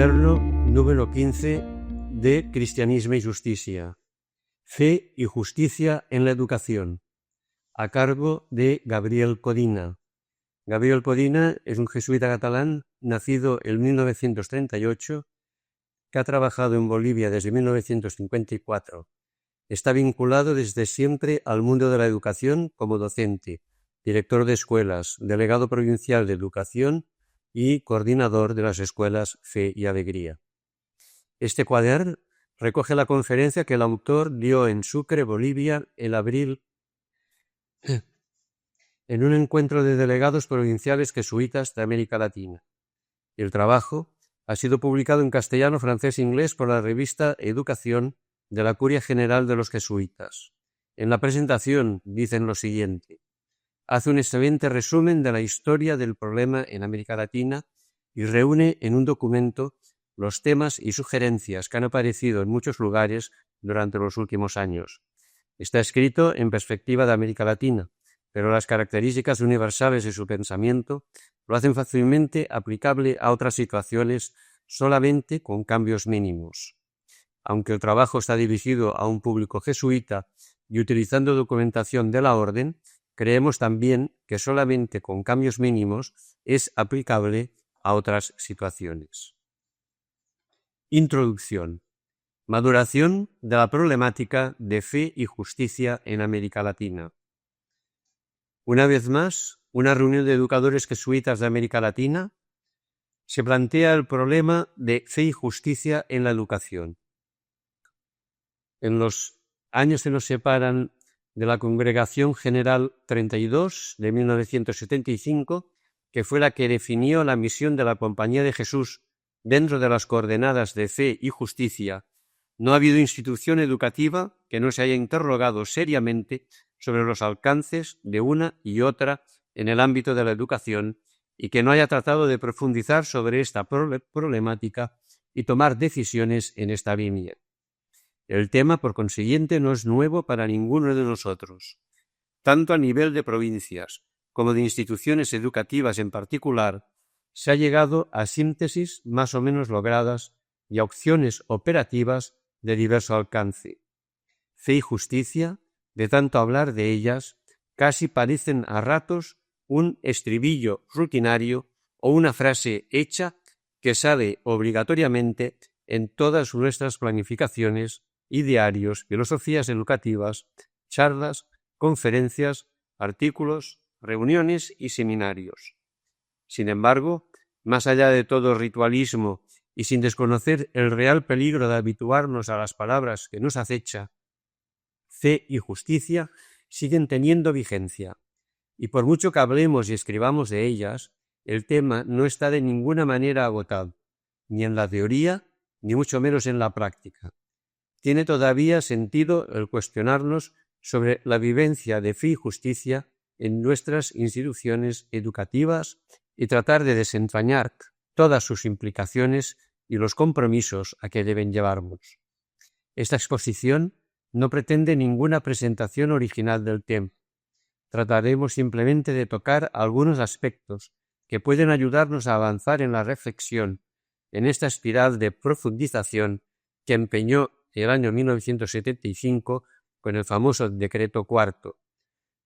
Cuaderno número 15 de Cristianismo y Justicia. Fe y Justicia en la Educación, a cargo de Gabriel Codina. Gabriel Codina es un jesuita catalán nacido en 1938 que ha trabajado en Bolivia desde 1954. Está vinculado desde siempre al mundo de la educación como docente, director de escuelas, delegado provincial de educación y coordinador de las escuelas Fe y Alegría. Este cuaderno recoge la conferencia que el autor dio en Sucre, Bolivia, en abril, en un encuentro de delegados provinciales jesuitas de América Latina. El trabajo ha sido publicado en castellano, francés e inglés por la revista Educación de la Curia General de los Jesuitas. En la presentación dicen lo siguiente: hace un excelente resumen de la historia del problema en América Latina y reúne en un documento los temas y sugerencias que han aparecido en muchos lugares durante los últimos años. Está escrito en perspectiva de América Latina, pero las características universales de su pensamiento lo hacen fácilmente aplicable a otras situaciones solamente con cambios mínimos. Aunque el trabajo está dirigido a un público jesuita y utilizando documentación de la orden, creemos también que solamente con cambios mínimos es aplicable a otras situaciones. Introducción. Maduración de la problemática de fe y justicia en América Latina. Una vez más, una reunión de educadores jesuitas de América Latina se plantea el problema de fe y justicia en la educación. En los años que nos separan de la Congregación General 32 de 1975, que fue la que definió la misión de la Compañía de Jesús dentro de las coordenadas de fe y justicia, no ha habido institución educativa que no se haya interrogado seriamente sobre los alcances de una y otra en el ámbito de la educación y que no haya tratado de profundizar sobre esta problemática y tomar decisiones en esta línea. El tema, por consiguiente, no es nuevo para ninguno de nosotros. Tanto a nivel de provincias como de instituciones educativas en particular, se ha llegado a síntesis más o menos logradas y a opciones operativas de diverso alcance. Fe y justicia, de tanto hablar de ellas, casi parecen a ratos un estribillo rutinario o una frase hecha que sale obligatoriamente en todas nuestras planificaciones, idearios, filosofías educativas, charlas, conferencias, artículos, reuniones y seminarios. Sin embargo, más allá de todo ritualismo y sin desconocer el real peligro de habituarnos a las palabras que nos acecha, fe y justicia siguen teniendo vigencia, y por mucho que hablemos y escribamos de ellas, el tema no está de ninguna manera agotado, ni en la teoría, ni mucho menos en la práctica. Tiene todavía sentido el cuestionarnos sobre la vivencia de fe y justicia en nuestras instituciones educativas y tratar de desentrañar todas sus implicaciones y los compromisos a que deben llevarnos. Esta exposición no pretende ninguna presentación original del tema. Trataremos simplemente de tocar algunos aspectos que pueden ayudarnos a avanzar en la reflexión en esta espiral de profundización que empeñó el año 1975 con el famoso Decreto Cuarto.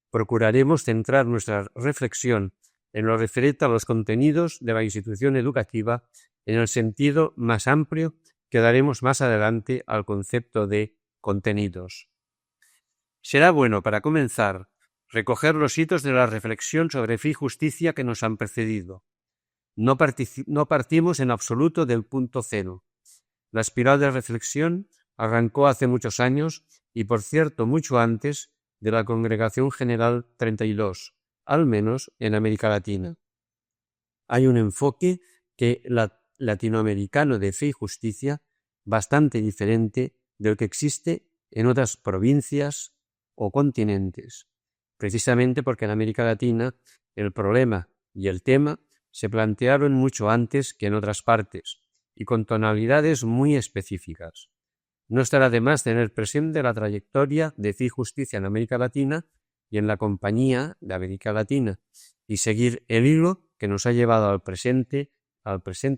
Procuraremos centrar nuestra reflexión en lo referente a los contenidos de la institución educativa en el sentido más amplio que daremos más adelante al concepto de contenidos. Será bueno, para comenzar, recoger los hitos de la reflexión sobre fe y justicia que nos han precedido. No partimos en absoluto del punto cero. La espiral de reflexión arrancó hace muchos años y, por cierto, mucho antes de la Congregación General 32, al menos en América Latina. Hay un enfoque latinoamericano de fe y justicia bastante diferente del que existe en otras provincias o continentes, precisamente porque en América Latina el problema y el tema se plantearon mucho antes que en otras partes y con tonalidades muy específicas. No estará de más tener presente la trayectoria de fe y justicia en América Latina y en la Compañía de América Latina y seguir el hilo que nos ha llevado al presente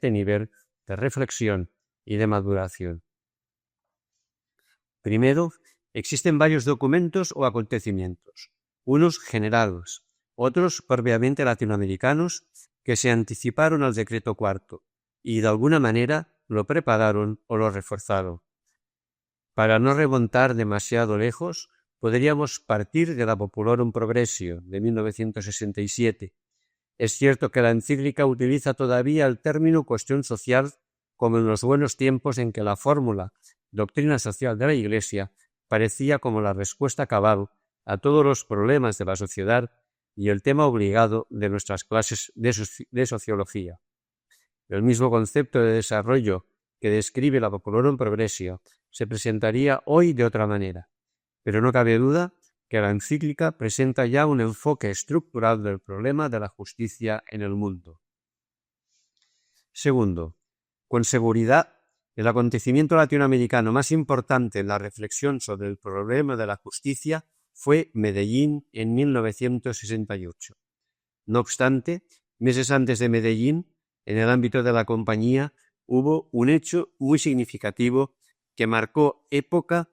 nivel de reflexión y de maduración. Primero, existen varios documentos o acontecimientos, unos generados, otros propiamente latinoamericanos, que se anticiparon al decreto cuarto y de alguna manera lo prepararon o lo reforzaron. Para no remontar demasiado lejos, podríamos partir de la Populorum Progressio de 1967. Es cierto que la encíclica utiliza todavía el término cuestión social como en los buenos tiempos en que la fórmula doctrina social de la Iglesia parecía como la respuesta cabal a todos los problemas de la sociedad y el tema obligado de nuestras clases de sociología. El mismo concepto de desarrollo que describe la Populorum Progressio se presentaría hoy de otra manera, pero no cabe duda que la encíclica presenta ya un enfoque estructural del problema de la justicia en el mundo. Segundo, con seguridad, el acontecimiento latinoamericano más importante en la reflexión sobre el problema de la justicia fue Medellín en 1968. No obstante, meses antes de Medellín, en el ámbito de la compañía, hubo un hecho muy significativo que marcó época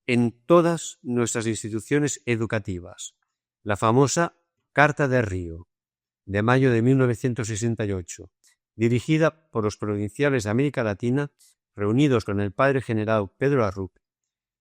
en todas nuestras instituciones educativas, la famosa Carta de Río, de mayo de 1968, dirigida por los provinciales de América Latina reunidos con el padre general Pedro Arrupe.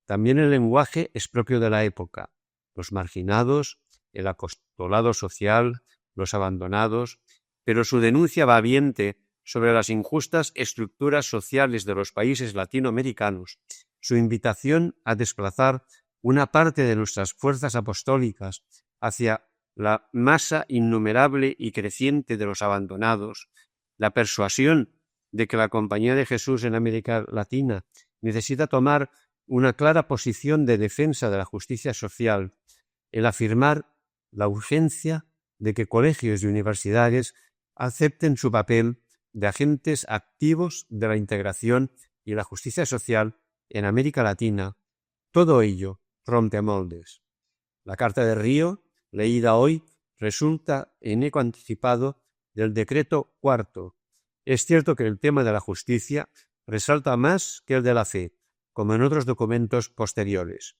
También el lenguaje es propio de la época: los marginados, el apostolado social, los abandonados, pero su denuncia valiente sobre las injustas estructuras sociales de los países latinoamericanos, su invitación a desplazar una parte de nuestras fuerzas apostólicas hacia la masa innumerable y creciente de los abandonados, la persuasión de que la Compañía de Jesús en América Latina necesita tomar una clara posición de defensa de la justicia social, el afirmar la urgencia de que colegios y universidades acepten su papel de agentes activos de la integración y la justicia social en América Latina, todo ello rompe moldes. La Carta de Río, leída hoy, resulta en eco anticipado del decreto cuarto. Es cierto que el tema de la justicia resalta más que el de la fe, como en otros documentos posteriores.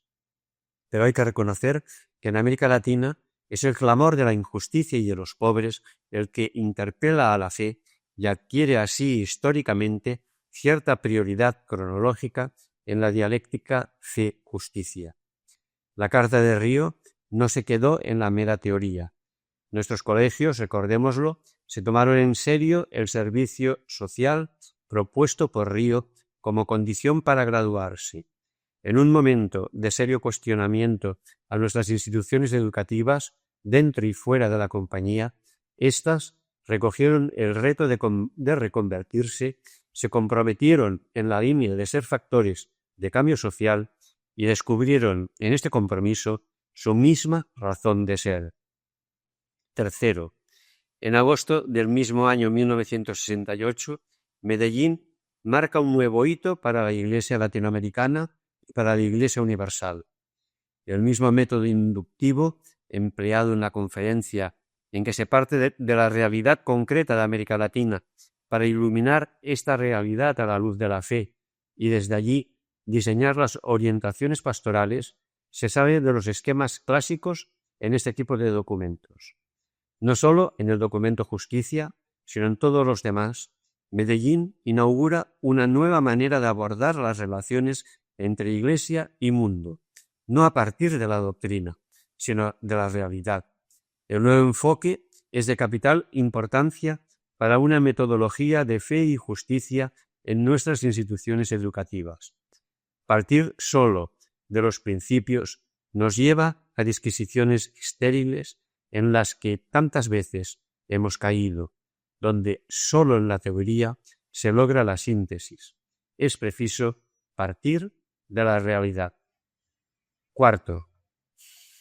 Pero hay que reconocer que en América Latina es el clamor de la injusticia y de los pobres el que interpela a la fe y adquiere así históricamente cierta prioridad cronológica en la dialéctica fe-justicia. La Carta de Río no se quedó en la mera teoría. Nuestros colegios, recordémoslo, se tomaron en serio el servicio social propuesto por Río como condición para graduarse. En un momento de serio cuestionamiento a nuestras instituciones educativas, dentro y fuera de la compañía, éstas recogieron el reto de reconvertirse, se comprometieron en la línea de ser factores de cambio social y descubrieron en este compromiso su misma razón de ser. Tercero, en agosto del mismo año 1968, Medellín marca un nuevo hito para la Iglesia latinoamericana y para la Iglesia universal. El mismo método inductivo empleado en la conferencia en que se parte de la realidad concreta de América Latina para iluminar esta realidad a la luz de la fe y desde allí diseñar las orientaciones pastorales, se sabe de los esquemas clásicos en este tipo de documentos. No solo en el documento Justicia, sino en todos los demás, Medellín inaugura una nueva manera de abordar las relaciones entre Iglesia y mundo, no a partir de la doctrina, sino de la realidad. El nuevo enfoque es de capital importancia para una metodología de fe y justicia en nuestras instituciones educativas. Partir solo de los principios nos lleva a disquisiciones estériles en las que tantas veces hemos caído, donde solo en la teoría se logra la síntesis. Es preciso partir de la realidad. Cuarto,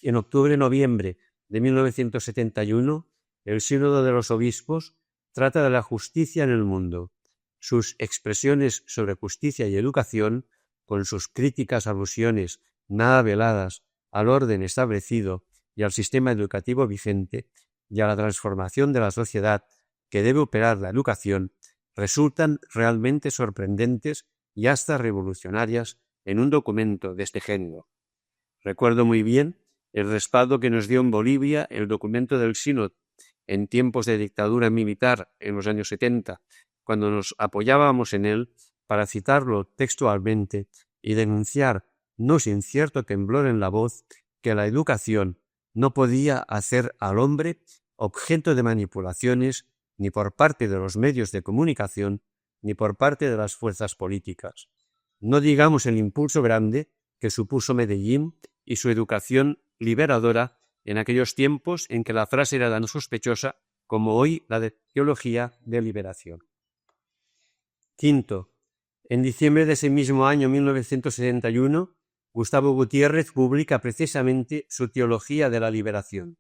en octubre-noviembre de 1971, el Sínodo de los Obispos trata de la justicia en el mundo. Sus expresiones sobre justicia y educación, con sus críticas alusiones nada veladas al orden establecido y al sistema educativo vigente y a la transformación de la sociedad que debe operar la educación, resultan realmente sorprendentes y hasta revolucionarias en un documento de este género. Recuerdo muy bien el respaldo que nos dio en Bolivia el documento del Sínod en tiempos de dictadura militar en los años 70, cuando nos apoyábamos en él para citarlo textualmente y denunciar, no sin cierto temblor en la voz, que la educación no podía hacer al hombre objeto de manipulaciones ni por parte de los medios de comunicación ni por parte de las fuerzas políticas. No digamos el impulso grande que supuso Medellín y su educación liberadora en aquellos tiempos en que la frase era tan sospechosa como hoy la de teología de liberación. Quinto, en diciembre de ese mismo año 1971, Gustavo Gutiérrez publica precisamente su Teología de la Liberación.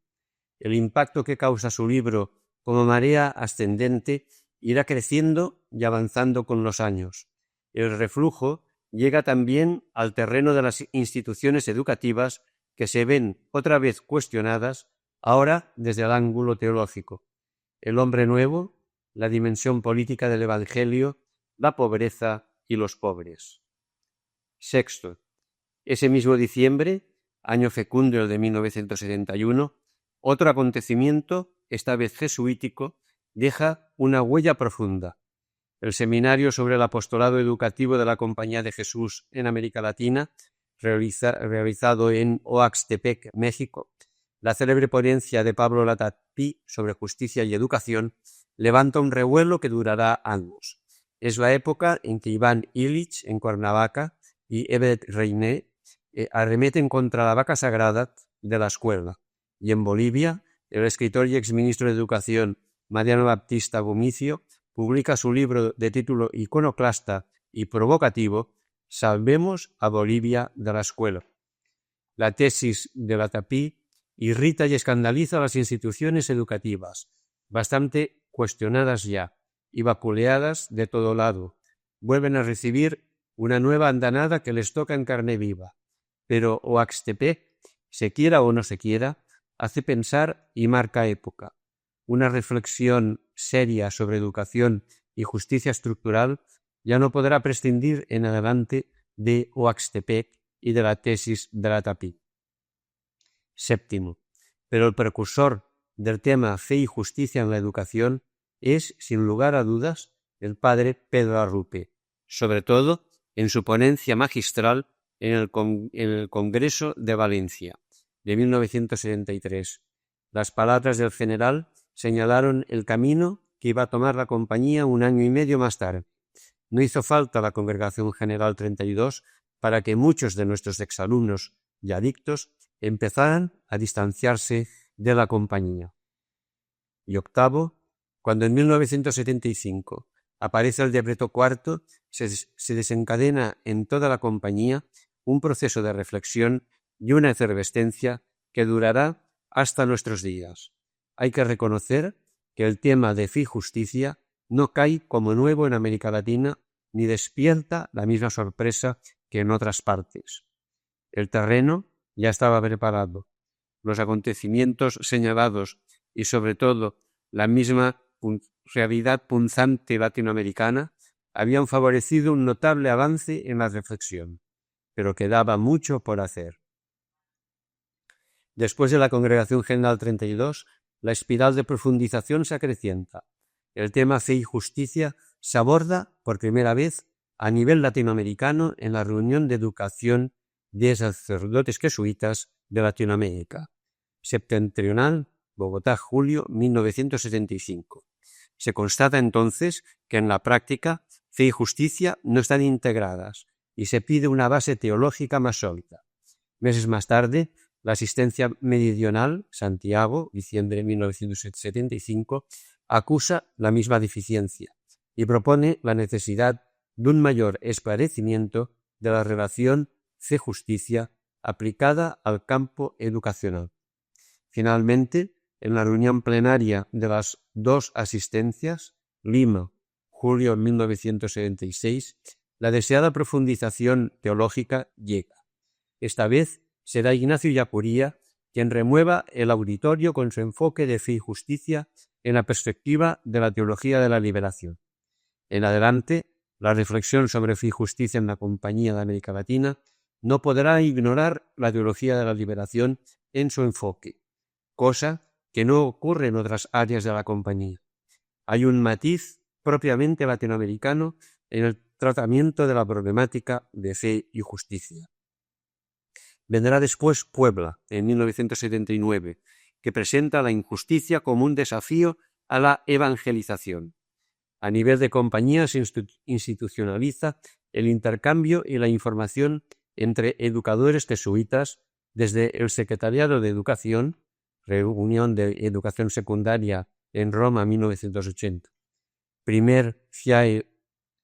El impacto que causa su libro como marea ascendente irá creciendo y avanzando con los años. El reflujo llega también al terreno de las instituciones educativas que se ven otra vez cuestionadas, ahora desde el ángulo teológico. El hombre nuevo, la dimensión política del Evangelio, la pobreza y los pobres. Sexto, ese mismo diciembre, año fecundo el de 1971, otro acontecimiento, esta vez jesuítico, deja una huella profunda. El seminario sobre el apostolado educativo de la Compañía de Jesús en América Latina, realizado en Oaxtepec, México, la célebre ponencia de Pablo Latapí sobre justicia y educación, levanta un revuelo que durará años. Es la época en que Iván Illich, en Cuernavaca, y Everett Reiné arremeten contra la vaca sagrada de la escuela. Y en Bolivia, el escritor y exministro de Educación Mariano Baptista Gomicio publica su libro de título iconoclasta y provocativo, Salvemos a Bolivia de la escuela. La tesis de Latapí irrita y escandaliza a las instituciones educativas, bastante cuestionadas ya y vapuleadas de todo lado. Vuelven a recibir una nueva andanada que les toca en carne viva. Pero Oaxtepec, se quiera o no se quiera, hace pensar y marca época. Una reflexión seria sobre educación y justicia estructural ya no podrá prescindir en adelante de Oaxtepec y de la tesis de Latapí. Séptimo, pero el precursor del tema fe y justicia en la educación es, sin lugar a dudas, el padre Pedro Arrupe, sobre todo en su ponencia magistral en el Congreso de Valencia de 1973. Las palabras del general señalaron el camino que iba a tomar la compañía un año y medio más tarde. No hizo falta la Congregación General 32 para que muchos de nuestros exalumnos y adictos empezaran a distanciarse de la compañía. Y octavo, cuando en 1975 aparece el decreto cuarto, se desencadena en toda la compañía un proceso de reflexión y una efervescencia que durará hasta nuestros días. Hay que reconocer que el tema de fe y justicia no cae como nuevo en América Latina ni despierta la misma sorpresa que en otras partes. El terreno ya estaba preparado. Los acontecimientos señalados y sobre todo la misma realidad punzante latinoamericana habían favorecido un notable avance en la reflexión, pero quedaba mucho por hacer. Después de la Congregación General 32, la espiral de profundización se acrecienta. El tema fe y justicia se aborda por primera vez a nivel latinoamericano en la reunión de educación de sacerdotes jesuitas de Latinoamérica, septentrional, Bogotá, julio 1975. Se constata entonces que en la práctica fe y justicia no están integradas y se pide una base teológica más sólida. Meses más tarde, la asistencia meridional, Santiago, diciembre de 1975, acusa la misma deficiencia y propone la necesidad de un mayor esclarecimiento de la relación fe-justicia aplicada al campo educacional. Finalmente, en la reunión plenaria de las dos asistencias, Lima, julio de 1976, la deseada profundización teológica llega. Esta vez será Ignacio Yacuría quien remueva el auditorio con su enfoque de fe y justicia en la perspectiva de la teología de la liberación. en adelante, la reflexión sobre fe y justicia en la Compañía de América Latina no podrá ignorar la teología de la liberación en su enfoque, cosa que no ocurre en otras áreas de la Compañía. Hay un matiz propiamente latinoamericano en el tratamiento de la problemática de fe y justicia. Vendrá después Puebla, en 1979, que presenta la injusticia como un desafío a la evangelización. A nivel de compañía se institucionaliza el intercambio y la información entre educadores jesuitas desde el Secretariado de Educación, Reunión de Educación Secundaria en Roma 1980, primer CIAE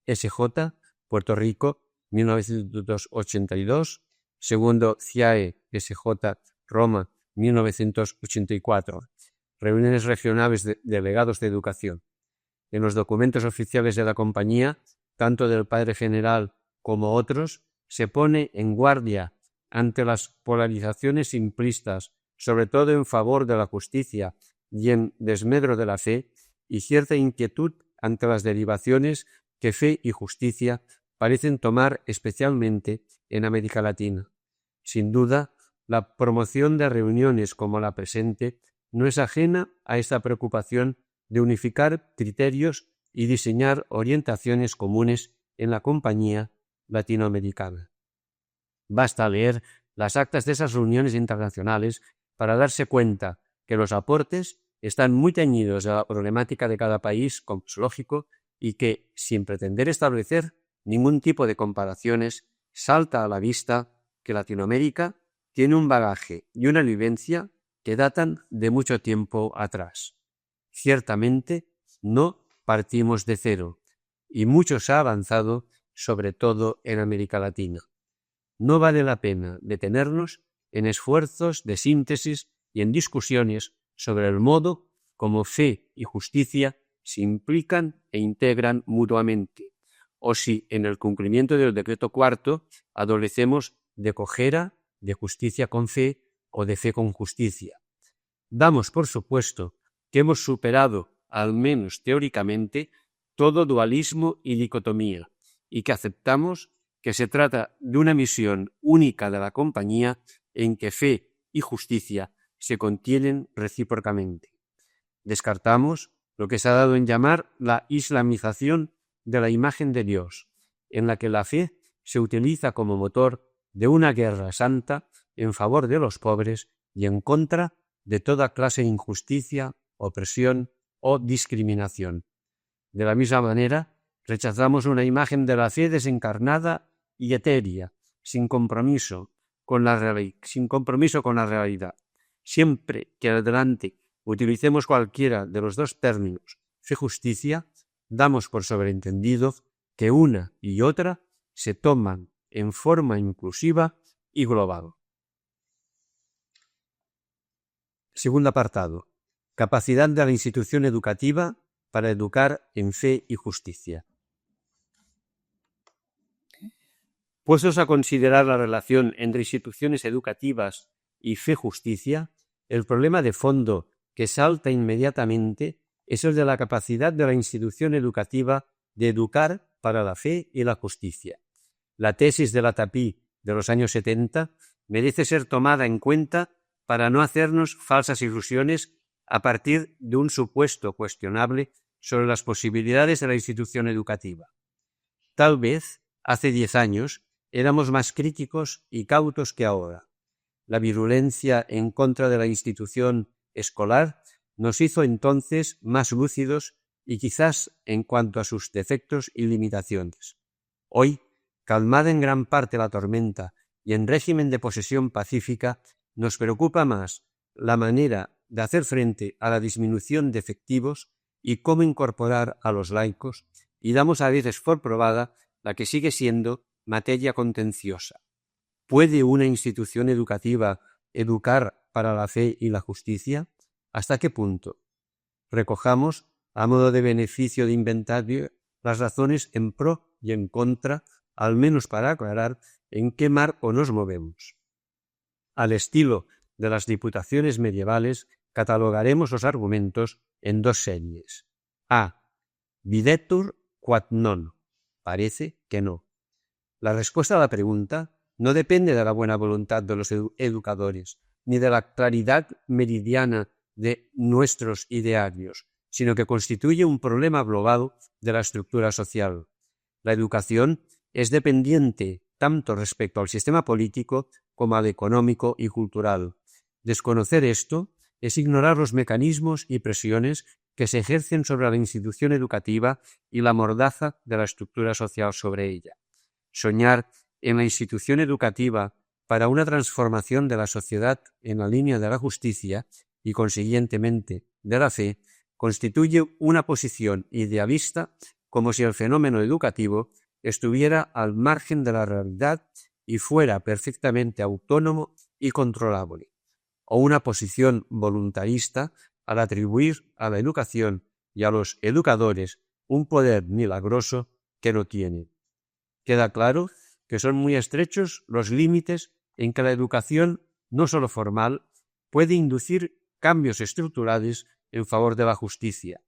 SJ, Puerto Rico 1982, segundo CIAE SJ, Roma 1984, reuniones regionales de delegados de educación. En los documentos oficiales de la compañía, tanto del Padre General como otros, se pone en guardia ante las polarizaciones simplistas, sobre todo en favor de la justicia y en desmedro de la fe, y cierta inquietud ante las derivaciones que fe y justicia parecen tomar especialmente en América Latina. Sin duda, la promoción de reuniones como la presente no es ajena a esta preocupación de unificar criterios y diseñar orientaciones comunes en la compañía latinoamericana. Basta leer las actas de esas reuniones internacionales para darse cuenta que los aportes están muy teñidos de la problemática de cada país, como es lógico, y que, sin pretender establecer ningún tipo de comparaciones, salta a la vista que Latinoamérica tiene un bagaje y una vivencia que datan de mucho tiempo atrás. Ciertamente, no partimos de cero, y mucho se ha avanzado, sobre todo en América Latina. No vale la pena detenernos en esfuerzos de síntesis y en discusiones sobre el modo como fe y justicia se implican e integran mutuamente, o si en el cumplimiento del decreto cuarto adolecemos de cojera, de justicia con fe o de fe con justicia. Damos por supuesto que hemos superado, al menos teóricamente, todo dualismo y dicotomía, y que aceptamos que se trata de una misión única de la compañía en que fe y justicia se contienen recíprocamente. Descartamos lo que se ha dado en llamar la islamización de la imagen de Dios, en la que la fe se utiliza como motor de una guerra santa en favor de los pobres y en contra de toda clase de injusticia, opresión o discriminación. De la misma manera, rechazamos una imagen de la fe desencarnada y etérea, sin compromiso con la realidad. Siempre que adelante utilicemos cualquiera de los dos términos, fe-justicia, damos por sobreentendido que una y otra se toman en forma inclusiva y global. Segundo apartado. Capacidad de la institución educativa para educar en fe y justicia. Puestos a considerar la relación entre instituciones educativas y fe-justicia, el problema de fondo que salta inmediatamente es el de la capacidad de la institución educativa de educar para la fe y la justicia. La tesis de la Tapí de los años 70 merece ser tomada en cuenta para no hacernos falsas ilusiones a partir de un supuesto cuestionable sobre las posibilidades de la institución educativa. Tal vez, hace 10 años, éramos más críticos y cautos que ahora. La virulencia en contra de la institución escolar nos hizo entonces más lúcidos y quizás en cuanto a sus defectos y limitaciones. Hoy, calmada en gran parte la tormenta y en régimen de posesión pacífica, nos preocupa más la manera de hacer frente a la disminución de efectivos y cómo incorporar a los laicos, y damos a veces por probada la que sigue siendo materia contenciosa. ¿Puede una institución educativa educar para la fe y la justicia? ¿Hasta qué punto? Recojamos, a modo de beneficio de inventario, las razones en pro y en contra, al menos para aclarar en qué marco nos movemos. Al estilo de las diputaciones medievales, catalogaremos los argumentos en dos series. A. Videtur quod non. Parece que no. La respuesta a la pregunta no depende de la buena voluntad de los educadores, ni de la claridad meridiana de nuestros idearios, sino que constituye un problema global de la estructura social. La educación es dependiente tanto respecto al sistema político como al económico y cultural. Desconocer esto es ignorar los mecanismos y presiones que se ejercen sobre la institución educativa y la mordaza de la estructura social sobre ella. Soñar en la institución educativa para una transformación de la sociedad en la línea de la justicia y, consiguientemente, de la fe, constituye una posición idealista, como si el fenómeno educativo estuviera al margen de la realidad y fuera perfectamente autónomo y controlable, o una posición voluntarista al atribuir a la educación y a los educadores un poder milagroso que no tienen. Queda claro que son muy estrechos los límites en que la educación, no solo formal, puede inducir cambios estructurales en favor de la justicia.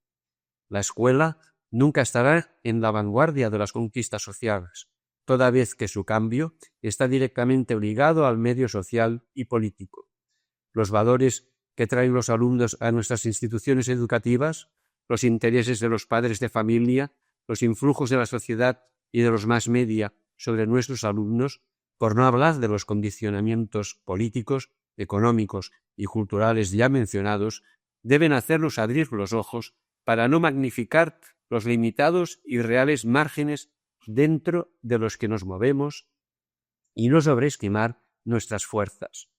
La escuela nunca estará en la vanguardia de las conquistas sociales, toda vez que su cambio está directamente ligado al medio social y político. Los valores que traen los alumnos a nuestras instituciones educativas, los intereses de los padres de familia, los influjos de la sociedad y de los mass media sobre nuestros alumnos, por no hablar de los condicionamientos políticos, económicos y culturales ya mencionados, deben hacernos abrir los ojos para no magnificar los limitados y reales márgenes dentro de los que nos movemos y no sobreestimar nuestras fuerzas.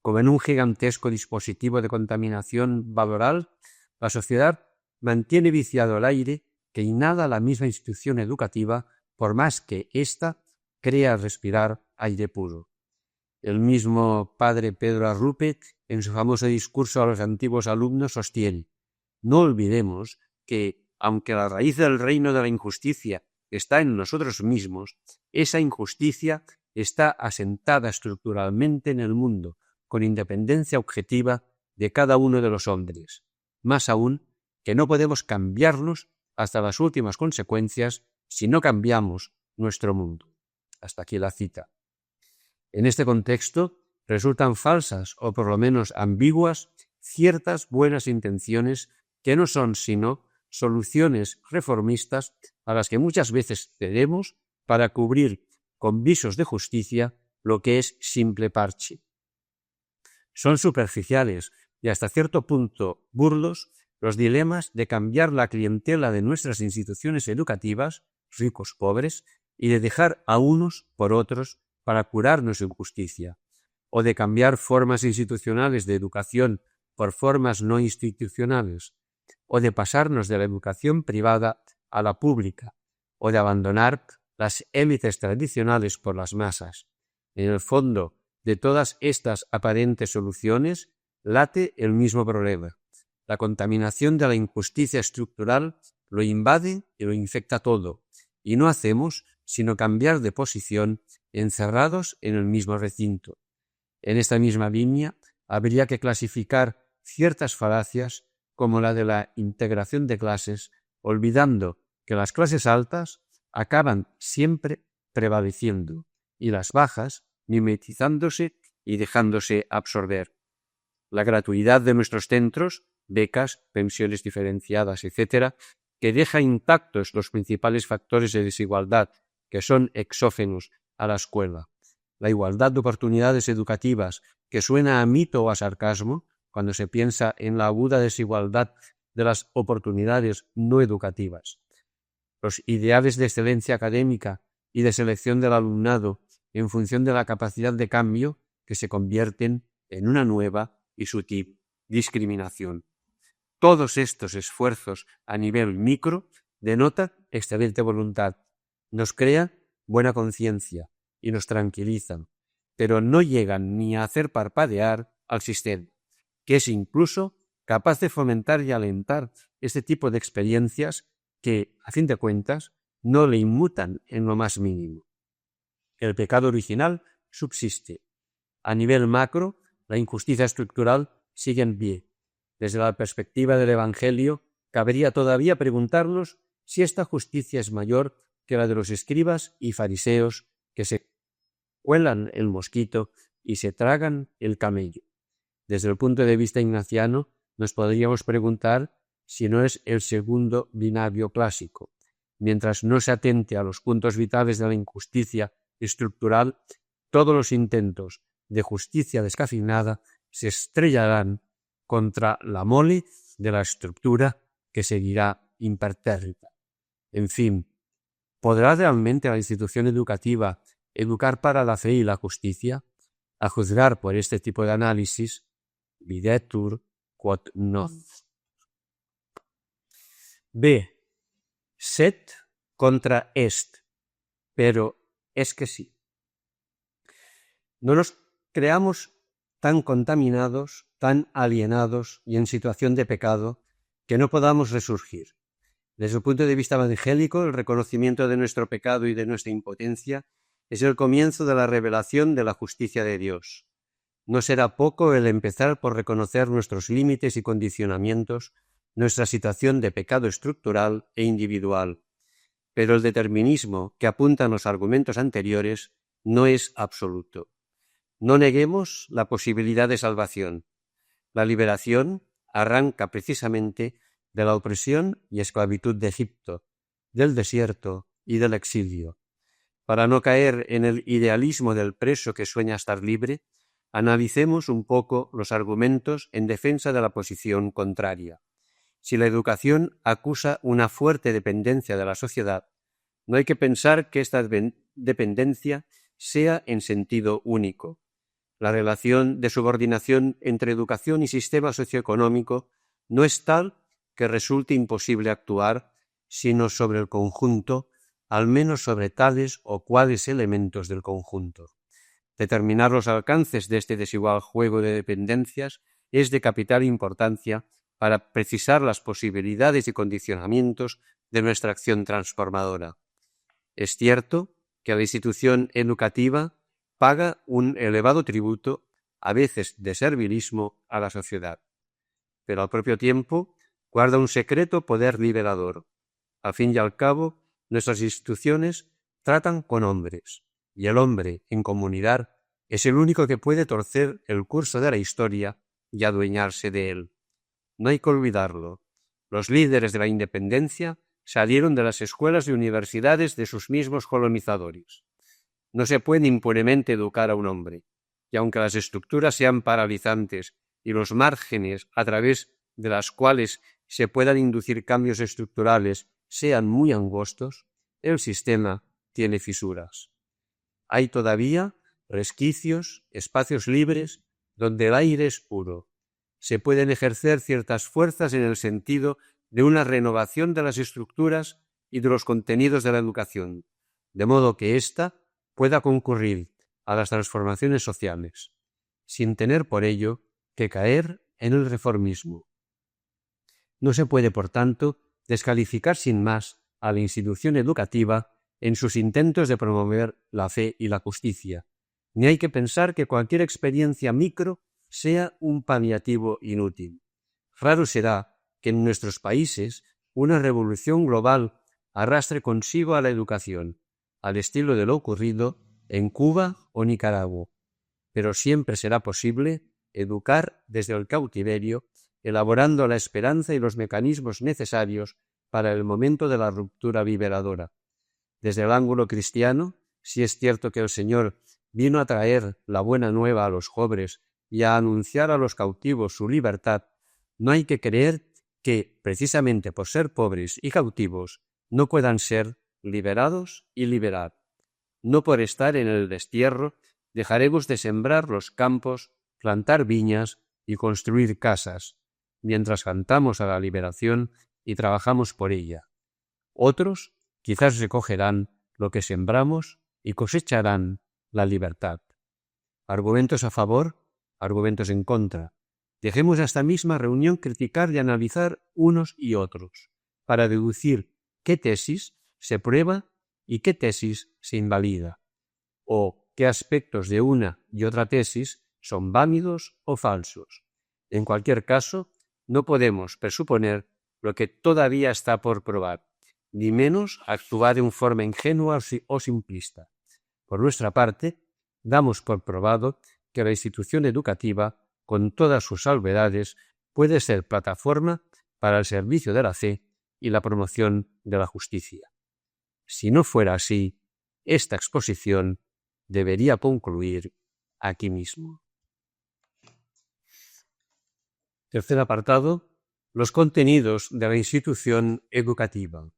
Como en un gigantesco dispositivo de contaminación valoral, la sociedad mantiene viciado el aire que inhala la misma institución educativa, por más que ésta crea respirar aire puro. El mismo padre Pedro Arrupe, en su famoso discurso a los antiguos alumnos, sostiene: no olvidemos que, aunque la raíz del reino de la injusticia está en nosotros mismos, esa injusticia está asentada estructuralmente en el mundo, con independencia objetiva de cada uno de los hombres. Más aún, que no podemos cambiarnos hasta las últimas consecuencias si no cambiamos nuestro mundo. Hasta aquí la cita. En este contexto, resultan falsas o por lo menos ambiguas ciertas buenas intenciones que no son sino soluciones reformistas a las que muchas veces cedemos para cubrir con visos de justicia lo que es simple parche. Son superficiales y hasta cierto punto burdos los dilemas de cambiar la clientela de nuestras instituciones educativas, ricos, pobres, y de dejar a unos por otros para curarnos en justicia, o de cambiar formas institucionales de educación por formas no institucionales, o de pasarnos de la educación privada a la pública, o de abandonar las élites tradicionales por las masas. En el fondo de todas estas aparentes soluciones late el mismo problema. La contaminación de la injusticia estructural lo invade y lo infecta todo, y no hacemos sino cambiar de posición encerrados en el mismo recinto. En esta misma línea habría que clasificar ciertas falacias como la de la integración de clases, olvidando que las clases altas acaban siempre prevaleciendo y las bajas mimetizándose y dejándose absorber. La gratuidad de nuestros centros, becas, pensiones diferenciadas, etc., que deja intactos los principales factores de desigualdad que son exógenos a la escuela. La igualdad de oportunidades educativas, que suena a mito o a sarcasmo cuando se piensa en la aguda desigualdad de las oportunidades no educativas. Los ideales de excelencia académica y de selección del alumnado en función de la capacidad de cambio que se convierten en una nueva y sutil discriminación. Todos estos esfuerzos a nivel micro denotan excelente voluntad, nos crean buena conciencia y nos tranquilizan, pero no llegan ni a hacer parpadear al sistema, que es incluso capaz de fomentar y alentar este tipo de experiencias que, a fin de cuentas, no le inmutan en lo más mínimo. El pecado original subsiste. A nivel macro, la injusticia estructural sigue en pie. Desde la perspectiva del Evangelio, cabría todavía preguntarnos si esta justicia es mayor que la de los escribas y fariseos que se cuelan el mosquito y se tragan el camello. Desde el punto de vista ignaciano, nos podríamos preguntar si no es el segundo binario clásico. Mientras no se atente a los puntos vitales de la injusticia estructural, todos los intentos de justicia descafeinada se estrellarán contra la mole de la estructura que seguirá impertérrita. En fin, ¿podrá realmente la institución educativa educar para la fe y la justicia? A juzgar por este tipo de análisis, videtur quod non. B. Sed contra est, pero es que sí. No nos creamos tan contaminados, tan alienados y en situación de pecado que no podamos resurgir. Desde el punto de vista evangélico, el reconocimiento de nuestro pecado y de nuestra impotencia es el comienzo de la revelación de la justicia de Dios. No será poco el empezar por reconocer nuestros límites y condicionamientos, nuestra situación de pecado estructural e individual. Pero el determinismo que apuntan los argumentos anteriores no es absoluto. No neguemos la posibilidad de salvación. La liberación arranca precisamente de la opresión y esclavitud de Egipto, del desierto y del exilio. Para no caer en el idealismo del preso que sueña estar libre, analicemos un poco los argumentos en defensa de la posición contraria. Si la educación acusa una fuerte dependencia de la sociedad, no hay que pensar que esta dependencia sea en sentido único. La relación de subordinación entre educación y sistema socioeconómico no es tal que resulte imposible actuar, sino sobre el conjunto, al menos sobre tales o cuales elementos del conjunto. Determinar los alcances de este desigual juego de dependencias es de capital importancia para precisar las posibilidades y condicionamientos de nuestra acción transformadora. Es cierto que la institución educativa paga un elevado tributo, a veces de servilismo, a la sociedad, pero al propio tiempo guarda un secreto poder liberador. Al fin y al cabo, nuestras instituciones tratan con hombres, y el hombre, en comunidad, es el único que puede torcer el curso de la historia y adueñarse de él. No hay que olvidarlo. Los líderes de la independencia salieron de las escuelas y universidades de sus mismos colonizadores. No se puede impunemente educar a un hombre, y aunque las estructuras sean paralizantes y los márgenes a través de las cuales se puedan inducir cambios estructurales sean muy angostos, el sistema tiene fisuras. Hay todavía resquicios, espacios libres, donde el aire es puro. Se pueden ejercer ciertas fuerzas en el sentido de una renovación de las estructuras y de los contenidos de la educación, de modo que ésta pueda concurrir a las transformaciones sociales, sin tener por ello que caer en el reformismo. No se puede, por tanto, descalificar sin más a la institución educativa en sus intentos de promover la fe y la justicia, ni hay que pensar que cualquier experiencia micro sea un paliativo inútil. Raro será que en nuestros países una revolución global arrastre consigo a la educación, al estilo de lo ocurrido en Cuba o Nicaragua, pero siempre será posible educar desde el cautiverio, elaborando la esperanza y los mecanismos necesarios para el momento de la ruptura liberadora. Desde el ángulo cristiano, si es cierto que el Señor vino a traer la buena nueva a los jóvenes y a anunciar a los cautivos su libertad, no hay que creer que, precisamente por ser pobres y cautivos, no puedan ser liberados y liberar. No por estar en el destierro dejaremos de sembrar los campos, plantar viñas y construir casas, mientras cantamos a la liberación y trabajamos por ella. Otros quizás recogerán lo que sembramos y cosecharán la libertad. Argumentos a favor, argumentos en contra. Dejemos a esta misma reunión criticar y analizar unos y otros, para deducir qué tesis se prueba y qué tesis se invalida, o qué aspectos de una y otra tesis son válidos o falsos. En cualquier caso, no podemos presuponer lo que todavía está por probar, ni menos actuar de una forma ingenua o simplista. Por nuestra parte, damos por probado que la institución educativa, con todas sus salvedades, puede ser plataforma para el servicio de la fe y la promoción de la justicia. Si no fuera así, esta exposición debería concluir aquí mismo. Tercer apartado: los contenidos de la institución educativa.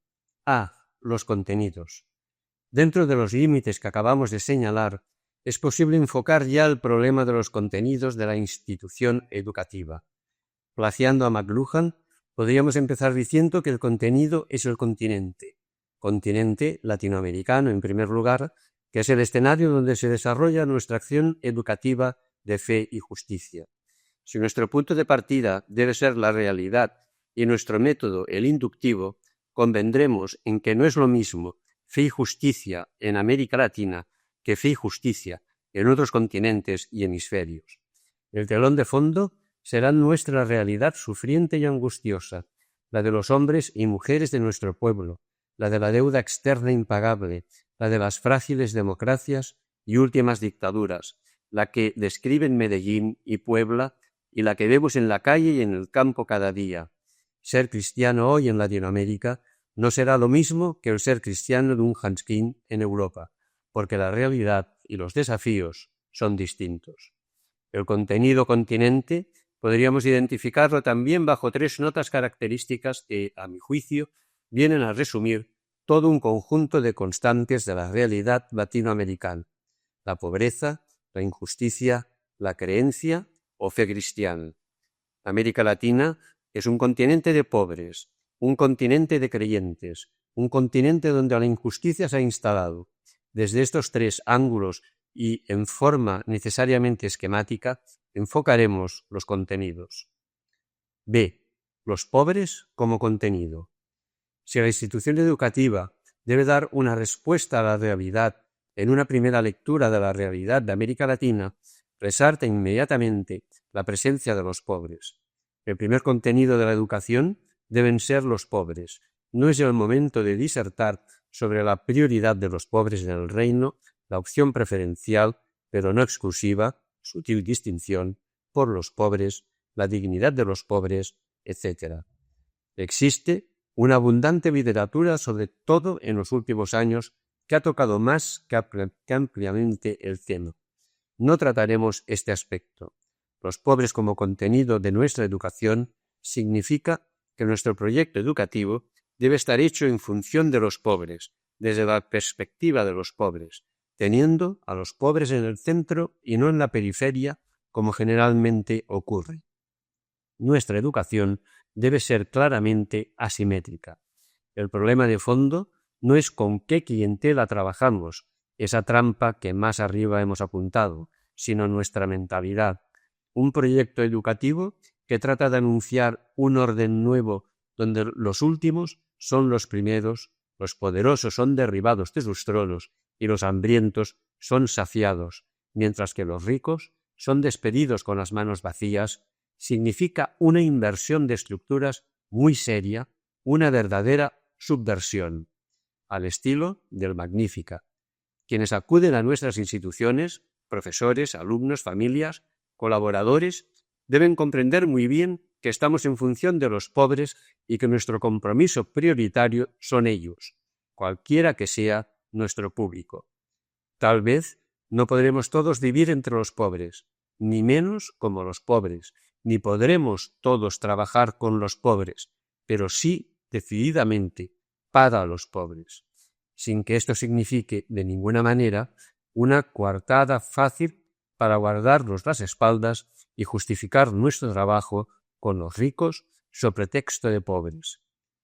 A. Los contenidos. Dentro de los límites que acabamos de señalar, es posible enfocar ya el problema de los contenidos de la institución educativa. Plagiando a McLuhan, podríamos empezar diciendo que el contenido es el continente latinoamericano en primer lugar, que es el escenario donde se desarrolla nuestra acción educativa de fe y justicia. Si nuestro punto de partida debe ser la realidad y nuestro método el inductivo, convendremos en que no es lo mismo fe y justicia en América Latina que fe y justicia en otros continentes y hemisferios. El telón de fondo será nuestra realidad sufriente y angustiosa, la de los hombres y mujeres de nuestro pueblo, la de la deuda externa impagable, la de las frágiles democracias y últimas dictaduras, la que describen Medellín y Puebla y la que vemos en la calle y en el campo cada día. Ser cristiano hoy en Latinoamérica no será lo mismo que el ser cristiano de un Hanskin en Europa, porque la realidad y los desafíos son distintos. El contenido continente podríamos identificarlo también bajo tres notas características que, a mi juicio, vienen a resumir todo un conjunto de constantes de la realidad latinoamericana: la pobreza, la injusticia, la creencia o fe cristiana. América Latina es un continente de pobres, un continente de creyentes, un continente donde la injusticia se ha instalado. Desde estos tres ángulos y en forma necesariamente esquemática, enfocaremos los contenidos. B. Los pobres como contenido. Si la institución educativa debe dar una respuesta a la realidad en una primera lectura de la realidad de América Latina, resalta inmediatamente la presencia de los pobres. El primer contenido de la educación deben ser los pobres. No es el momento de disertar sobre la prioridad de los pobres en el reino, la opción preferencial, pero no exclusiva, sutil distinción, por los pobres, la dignidad de los pobres, etc. Existe una abundante literatura sobre todo en los últimos años que ha tocado más que ampliamente el tema. No trataremos este aspecto. Los pobres como contenido de nuestra educación significa que nuestro proyecto educativo debe estar hecho en función de los pobres, desde la perspectiva de los pobres, teniendo a los pobres en el centro y no en la periferia, como generalmente ocurre. Nuestra educación debe ser claramente asimétrica. El problema de fondo no es con qué clientela trabajamos, esa trampa que más arriba hemos apuntado, sino nuestra mentalidad. Un proyecto educativo que trata de anunciar un orden nuevo donde los últimos son los primeros, los poderosos son derribados de sus tronos y los hambrientos son saciados, mientras que los ricos son despedidos con las manos vacías, significa una inversión de estructuras muy seria, una verdadera subversión, al estilo del Magnífica. Quienes acuden a nuestras instituciones, profesores, alumnos, familias, colaboradores, deben comprender muy bien que estamos en función de los pobres y que nuestro compromiso prioritario son ellos, cualquiera que sea nuestro público. Tal vez no podremos todos vivir entre los pobres, ni menos como los pobres, ni podremos todos trabajar con los pobres, pero sí decididamente para los pobres, sin que esto signifique de ninguna manera una coartada fácil para guardarnos las espaldas y justificar nuestro trabajo con los ricos sobre pretexto de pobres.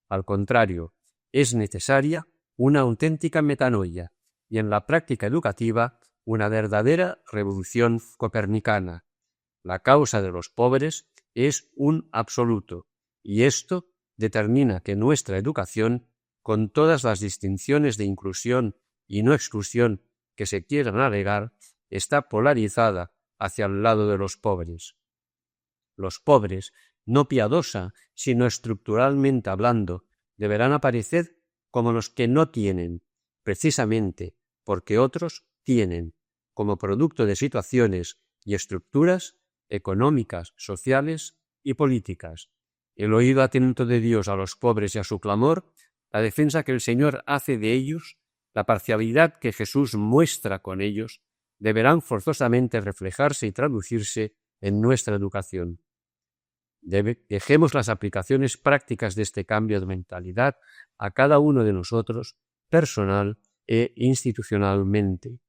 Al contrario, es necesaria una auténtica metanoia y en la práctica educativa una verdadera revolución copernicana. La causa de los pobres es un absoluto y esto determina que nuestra educación, con todas las distinciones de inclusión y no exclusión que se quieran alegar, está polarizada hacia el lado de los pobres. Los pobres, no piadosa, sino estructuralmente hablando, deberán aparecer como los que no tienen, precisamente porque otros tienen, como producto de situaciones y estructuras económicas, sociales y políticas. El oído atento de Dios a los pobres y a su clamor, la defensa que el Señor hace de ellos, la parcialidad que Jesús muestra con ellos, deberán forzosamente reflejarse y traducirse en nuestra educación. Dejemos las aplicaciones prácticas de este cambio de mentalidad a cada uno de nosotros, personal e institucionalmente.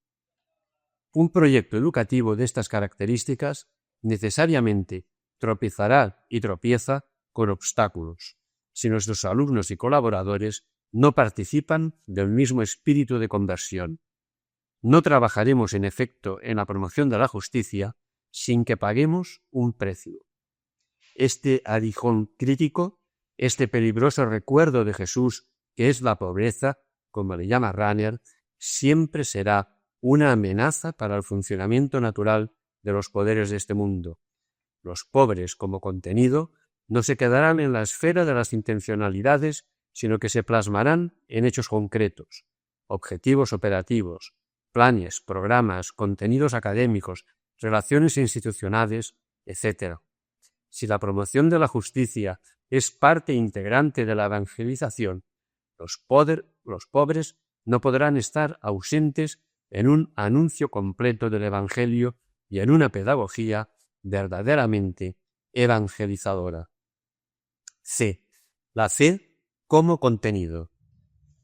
Un proyecto educativo de estas características necesariamente tropezará y tropieza con obstáculos si nuestros alumnos y colaboradores no participan del mismo espíritu de conversión. No trabajaremos, en efecto, en la promoción de la justicia sin que paguemos un precio. Este aguijón crítico, este peligroso recuerdo de Jesús, que es la pobreza, como le llama Rahner, siempre será una amenaza para el funcionamiento natural de los poderes de este mundo. Los pobres, como contenido, no se quedarán en la esfera de las intencionalidades, sino que se plasmarán en hechos concretos, objetivos operativos, planes, programas, contenidos académicos, relaciones institucionales, etc. Si la promoción de la justicia es parte integrante de la evangelización, los pobres no podrán estar ausentes en un anuncio completo del Evangelio y en una pedagogía verdaderamente evangelizadora. C. La fe como contenido.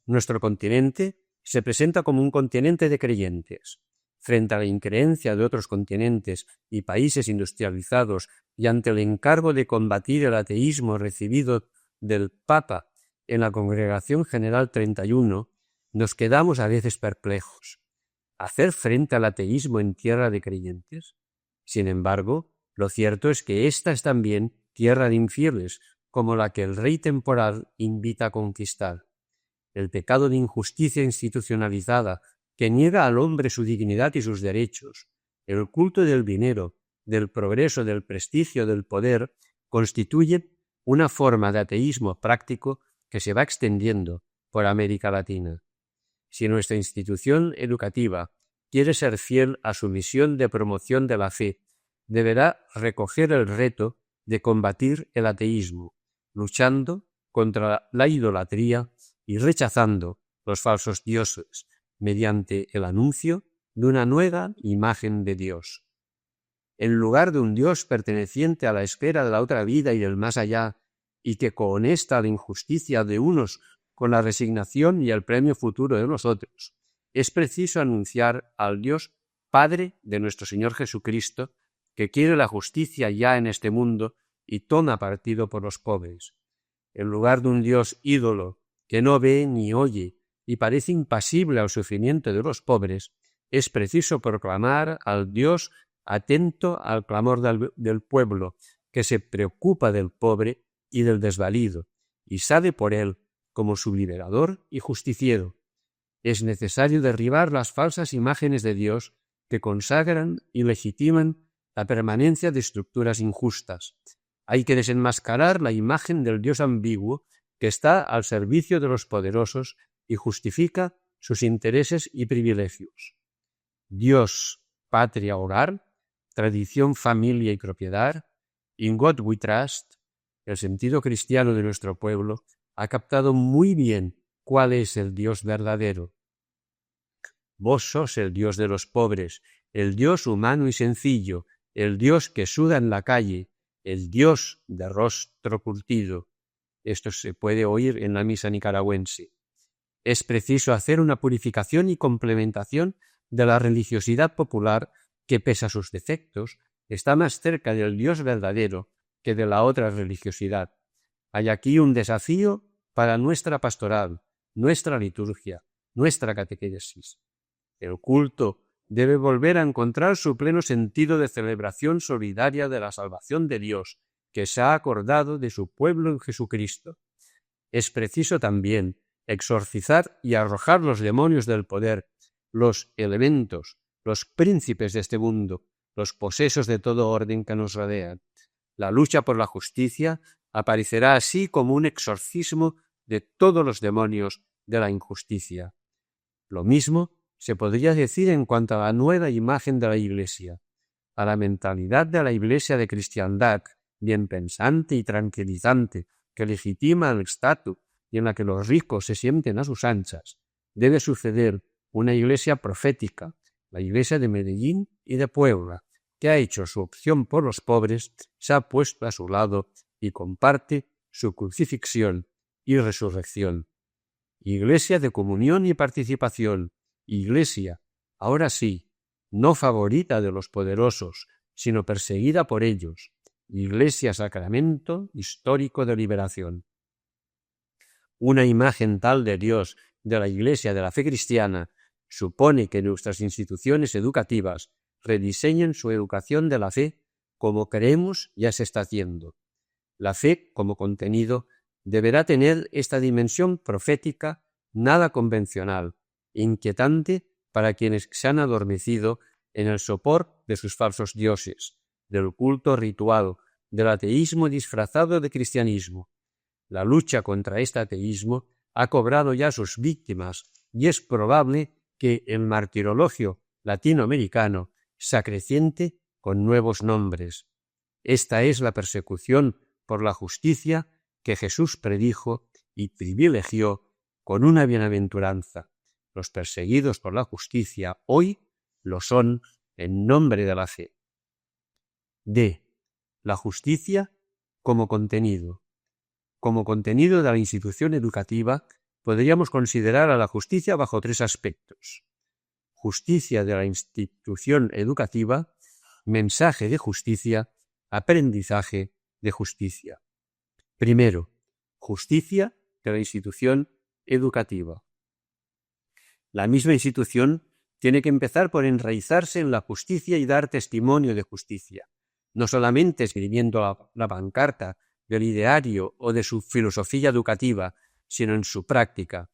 Nuestro continente se presenta como un continente de creyentes. Frente a la increencia de otros continentes y países industrializados y ante el encargo de combatir el ateísmo recibido del Papa en la Congregación General 31, nos quedamos a veces perplejos. ¿Hacer frente al ateísmo en tierra de creyentes? Sin embargo, lo cierto es que esta es también tierra de infieles, como la que el rey temporal invita a conquistar. El pecado de injusticia institucionalizada que niega al hombre su dignidad y sus derechos, el culto del dinero, del progreso, del prestigio, del poder, constituyen una forma de ateísmo práctico que se va extendiendo por América Latina. Si nuestra institución educativa quiere ser fiel a su misión de promoción de la fe, deberá recoger el reto de combatir el ateísmo, luchando contra la idolatría y rechazando los falsos dioses, mediante el anuncio de una nueva imagen de Dios. En lugar de un Dios perteneciente a la esfera de la otra vida y del más allá, y que cohonesta la injusticia de unos con la resignación y el premio futuro de los otros, es preciso anunciar al Dios Padre de nuestro Señor Jesucristo, que quiere la justicia ya en este mundo y toma partido por los pobres. En lugar de un Dios ídolo que no ve ni oye y parece impasible al sufrimiento de los pobres, es preciso proclamar al Dios atento al clamor del pueblo, que se preocupa del pobre y del desvalido, y sabe por él como su liberador y justiciero. Es necesario derribar las falsas imágenes de Dios que consagran y legitiman la permanencia de estructuras injustas. Hay que desenmascarar la imagen del Dios ambiguo que está al servicio de los poderosos y justifica sus intereses y privilegios. Dios, patria, hogar, tradición, familia y propiedad, in God we trust, el sentido cristiano de nuestro pueblo, ha captado muy bien cuál es el Dios verdadero. Vos sos el Dios de los pobres, el Dios humano y sencillo, el Dios que suda en la calle, el Dios de rostro curtido. Esto se puede oír en la misa nicaragüense. Es preciso hacer una purificación y complementación de la religiosidad popular que, pese a sus defectos, está más cerca del Dios verdadero que de la otra religiosidad. Hay aquí un desafío para nuestra pastoral, nuestra liturgia, nuestra catequesis. El culto debe volver a encontrar su pleno sentido de celebración solidaria de la salvación de Dios, que se ha acordado de su pueblo en Jesucristo. Es preciso también exorcizar y arrojar los demonios del poder, los elementos, los príncipes de este mundo, los posesos de todo orden que nos rodean. La lucha por la justicia aparecerá así como un exorcismo de todos los demonios de la injusticia. Lo mismo se podría decir en cuanto a la nueva imagen de la Iglesia, a la mentalidad de la Iglesia de cristiandad, bien pensante y tranquilizante, que legitima el estatus y en la que los ricos se sienten a sus anchas. Debe suceder una Iglesia profética, la Iglesia de Medellín y de Puebla, que ha hecho su opción por los pobres, se ha puesto a su lado y comparte su crucifixión y resurrección. Iglesia de comunión y participación, Iglesia, ahora sí, no favorita de los poderosos, sino perseguida por ellos, Iglesia sacramento histórico de liberación. Una imagen tal de Dios, de la Iglesia de la fe cristiana, supone que nuestras instituciones educativas rediseñen su educación de la fe como creemos ya se está haciendo. La fe, como contenido, deberá tener esta dimensión profética nada convencional, inquietante para quienes se han adormecido en el sopor de sus falsos dioses, del culto ritual, del ateísmo disfrazado de cristianismo. La lucha contra este ateísmo ha cobrado ya sus víctimas y es probable que el martirologio latinoamericano se acreciente con nuevos nombres. Esta es la persecución por la justicia que Jesús predijo y privilegió con una bienaventuranza. Los perseguidos por la justicia hoy lo son en nombre de la fe. D. La justicia como contenido. Como contenido de la institución educativa, podríamos considerar a la justicia bajo tres aspectos. Justicia de la institución educativa, mensaje de justicia, aprendizaje de justicia. Primero, justicia de la institución educativa. La misma institución tiene que empezar por enraizarse en la justicia y dar testimonio de justicia, no solamente escribiendo la pancarta del ideario o de su filosofía educativa, sino en su práctica.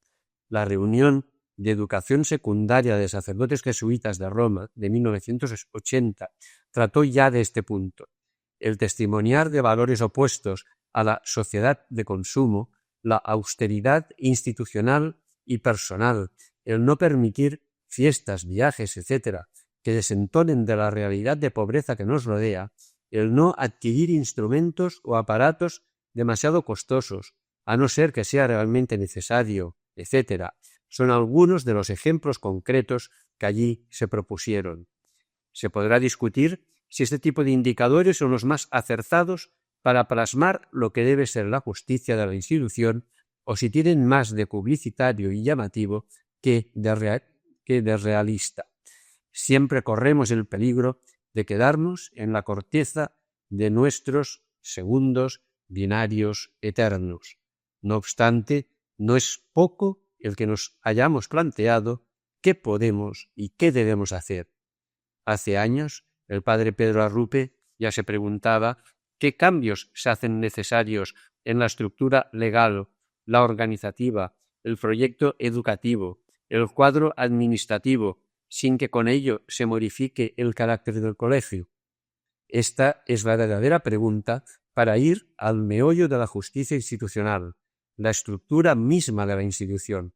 La reunión de educación secundaria de sacerdotes jesuitas de Roma de 1980 trató ya de este punto. El testimoniar de valores opuestos a la sociedad de consumo, la austeridad institucional y personal, el no permitir fiestas, viajes, etc., que desentonen de la realidad de pobreza que nos rodea, el no adquirir instrumentos o aparatos demasiado costosos, a no ser que sea realmente necesario, etc., son algunos de los ejemplos concretos que allí se propusieron. Se podrá discutir si este tipo de indicadores son los más acertados para plasmar lo que debe ser la justicia de la institución o si tienen más de publicitario y llamativo que de realista. Siempre corremos el peligro de quedarnos en la corteza de nuestros segundos binarios eternos. No obstante, no es poco el que nos hayamos planteado qué podemos y qué debemos hacer. Hace años, el padre Pedro Arrupe ya se preguntaba qué cambios se hacen necesarios en la estructura legal, la organizativa, el proyecto educativo, el cuadro administrativo, sin que con ello se modifique el carácter del colegio. Esta es la verdadera pregunta para ir al meollo de la justicia institucional, la estructura misma de la institución.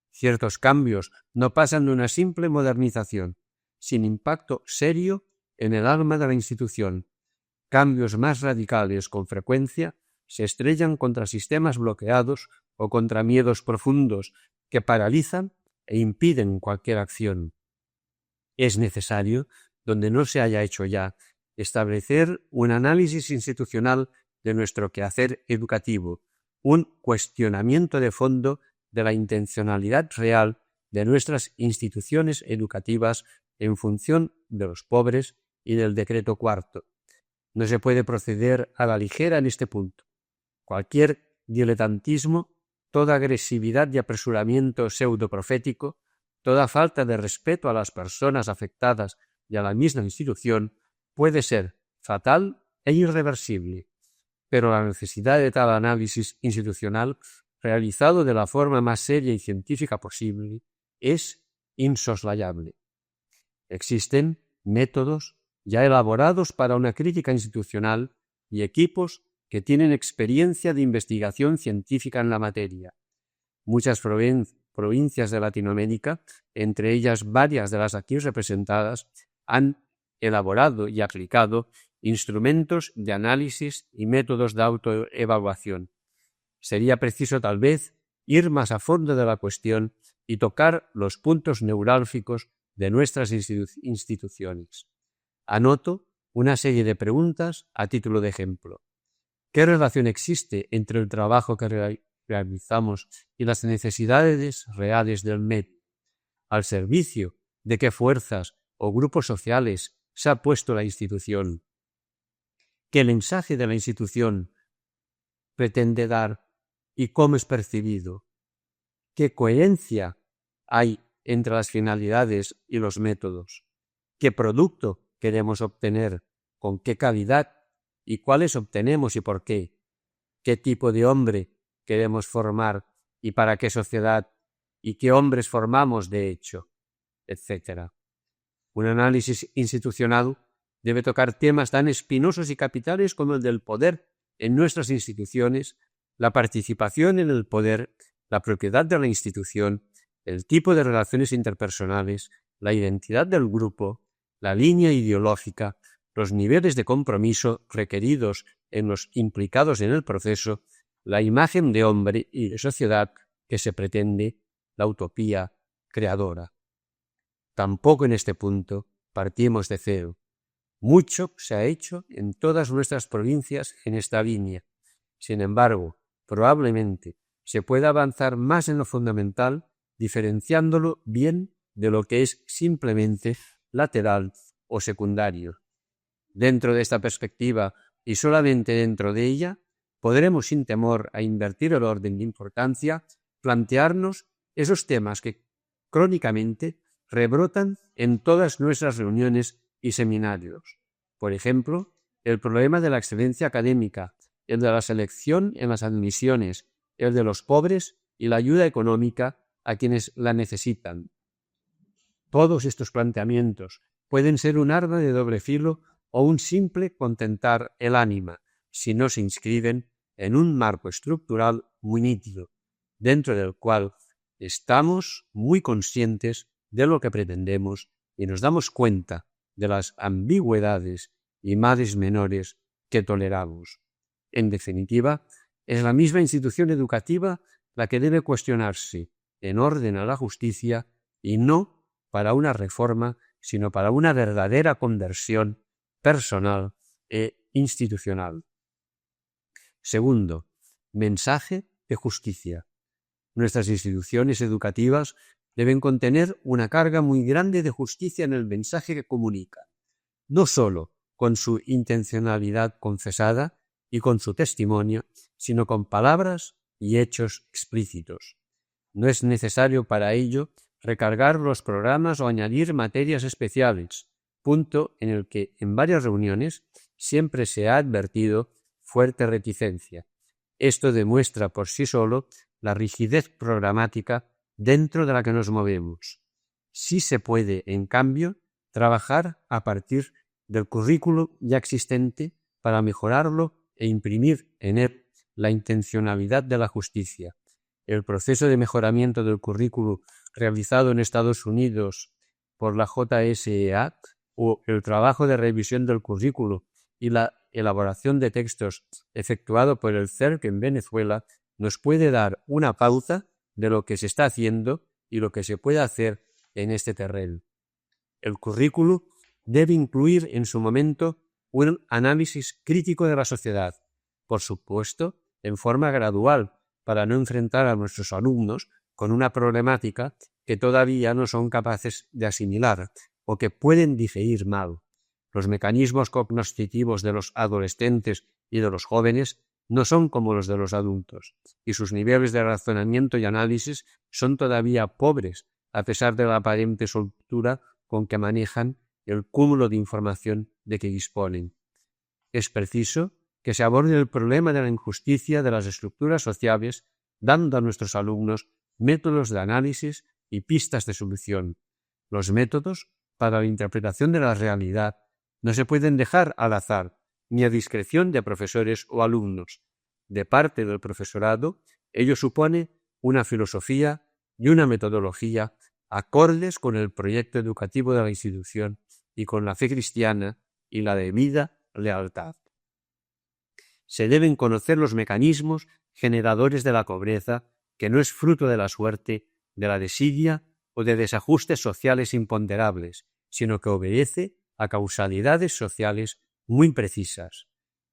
Ciertos cambios no pasan de una simple modernización, sin impacto serio en el alma de la institución. Cambios más radicales con frecuencia se estrellan contra sistemas bloqueados o contra miedos profundos que paralizan e impiden cualquier acción. Es necesario, donde no se haya hecho ya, establecer un análisis institucional de nuestro quehacer educativo, un cuestionamiento de fondo de la intencionalidad real de nuestras instituciones educativas en función de los pobres y del decreto cuarto. No se puede proceder a la ligera en este punto. Cualquier diletantismo, toda agresividad y apresuramiento pseudoprofético, toda falta de respeto a las personas afectadas y a la misma institución puede ser fatal e irreversible, pero la necesidad de tal análisis institucional, realizado de la forma más seria y científica posible, es insoslayable. Existen métodos ya elaborados para una crítica institucional y equipos que tienen experiencia de investigación científica en la materia. muchas provincias de Latinoamérica, entre ellas varias de las aquí representadas, han elaborado y aplicado instrumentos de análisis y métodos de autoevaluación. Sería preciso, tal vez, ir más a fondo de la cuestión y tocar los puntos neurálgicos de nuestras instituciones. Anoto una serie de preguntas a título de ejemplo. ¿Qué relación existe entre el trabajo que realizamos y las necesidades reales del medio? ¿Al servicio de qué fuerzas o grupos sociales se ha puesto la institución? ¿Qué mensaje de la institución pretende dar y cómo es percibido? ¿Qué coherencia hay entre las finalidades y los métodos? ¿Qué producto queremos obtener? ¿Con qué calidad? ¿Y cuáles obtenemos y por qué? ¿Qué tipo de hombre queremos formar y para qué sociedad? ¿Y qué hombres formamos de hecho? Etcétera. Un análisis institucional debe tocar temas tan espinosos y capitales como el del poder en nuestras instituciones, la participación en el poder, la propiedad de la institución, el tipo de relaciones interpersonales, la identidad del grupo, la línea ideológica, los niveles de compromiso requeridos en los implicados en el proceso, la imagen de hombre y de sociedad que se pretende, la utopía creadora. Tampoco en este punto partimos de cero. Mucho se ha hecho en todas nuestras provincias en esta línea. Sin embargo, probablemente se pueda avanzar más en lo fundamental, diferenciándolo bien de lo que es simplemente lateral o secundario. Dentro de esta perspectiva y solamente dentro de ella, podremos, sin temor a invertir el orden de importancia, plantearnos esos temas que crónicamente rebrotan en todas nuestras reuniones y seminarios. Por ejemplo, el problema de la excelencia académica, el de la selección en las admisiones, el de los pobres y la ayuda económica a quienes la necesitan. Todos estos planteamientos pueden ser un arma de doble filo o un simple contentar el ánima, si no se inscriben en un marco estructural muy nítido, dentro del cual estamos muy conscientes de lo que pretendemos y nos damos cuenta de las ambigüedades y males menores que toleramos. En definitiva, es la misma institución educativa la que debe cuestionarse en orden a la justicia y no para una reforma, sino para una verdadera conversión personal e institucional. Segundo, mensaje de justicia. Nuestras instituciones educativas deben contener una carga muy grande de justicia en el mensaje que comunican, no sólo con su intencionalidad confesada y con su testimonio, sino con palabras y hechos explícitos. No es necesario para ello recargar los programas o añadir materias especiales, punto en el que en varias reuniones siempre se ha advertido fuerte reticencia. Esto demuestra por sí solo la rigidez programática dentro de la que nos movemos. Sí se puede, en cambio, trabajar a partir del currículo ya existente para mejorarlo e imprimir en él la intencionalidad de la justicia. El proceso de mejoramiento del currículo realizado en Estados Unidos por la JSEA o el trabajo de revisión del currículo y la elaboración de textos efectuado por el CERC en Venezuela nos puede dar una pauta de lo que se está haciendo y lo que se puede hacer en este terreno. El currículo debe incluir en su momento un análisis crítico de la sociedad, por supuesto, en forma gradual, para no enfrentar a nuestros alumnos con una problemática que todavía no son capaces de asimilar o que pueden digerir mal. Los mecanismos cognitivos de los adolescentes y de los jóvenes no son como los de los adultos, y sus niveles de razonamiento y análisis son todavía pobres, a pesar de la aparente soltura con que manejan el cúmulo de información de que disponen. Es preciso que se aborde el problema de la injusticia de las estructuras sociales, dando a nuestros alumnos métodos de análisis y pistas de solución. Los métodos para la interpretación de la realidad no se pueden dejar al azar, ni a discreción de profesores o alumnos. De parte del profesorado, ello supone una filosofía y una metodología acordes con el proyecto educativo de la institución y con la fe cristiana y la debida lealtad. Se deben conocer los mecanismos generadores de la pobreza, que no es fruto de la suerte, de la desidia o de desajustes sociales imponderables, sino que obedece a causalidades sociales muy precisas.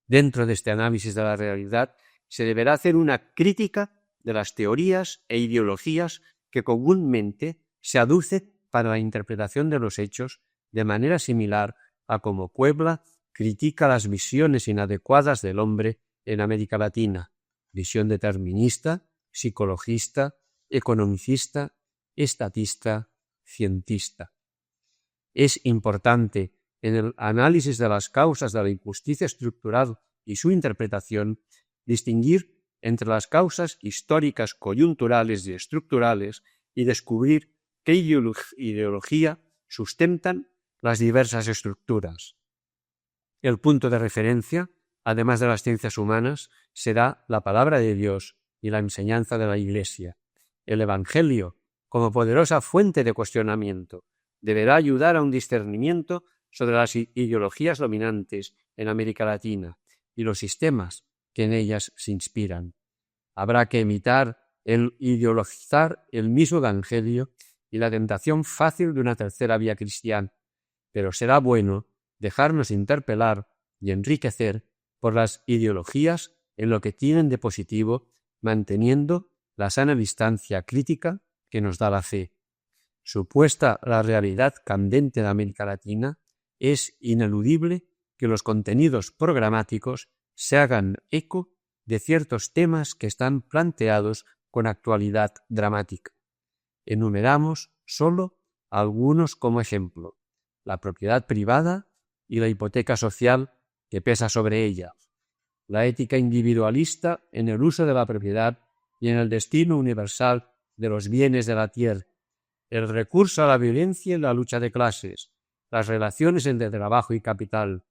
Dentro de este análisis de la realidad se deberá hacer una crítica de las teorías e ideologías que comúnmente se aducen para la interpretación de los hechos, de manera similar a como Puebla critica las visiones inadecuadas del hombre en América Latina, visión determinista, psicologista, economicista, estatista, cientista. Es importante en el análisis de las causas de la injusticia estructural y su interpretación distinguir entre las causas históricas, coyunturales y estructurales y descubrir qué ideología sustentan las diversas estructuras. El punto de referencia, además de las ciencias humanas, será la palabra de Dios y la enseñanza de la Iglesia. El Evangelio, como poderosa fuente de cuestionamiento, deberá ayudar a un discernimiento sobre las ideologías dominantes en América Latina y los sistemas que en ellas se inspiran. Habrá que evitar el ideologizar el mismo Evangelio y la tentación fácil de una tercera vía cristiana, pero será bueno dejarnos interpelar y enriquecer por las ideologías en lo que tienen de positivo, manteniendo la sana distancia crítica que nos da la fe. Supuesta la realidad candente de América Latina, es ineludible que los contenidos programáticos se hagan eco de ciertos temas que están planteados con actualidad dramática. Enumeramos solo algunos como ejemplo: la propiedad privada y la hipoteca social que pesa sobre ella, la ética individualista en el uso de la propiedad y en el destino universal de los bienes de la tierra, el recurso a la violencia y la lucha de clases, las relaciones entre trabajo y capital,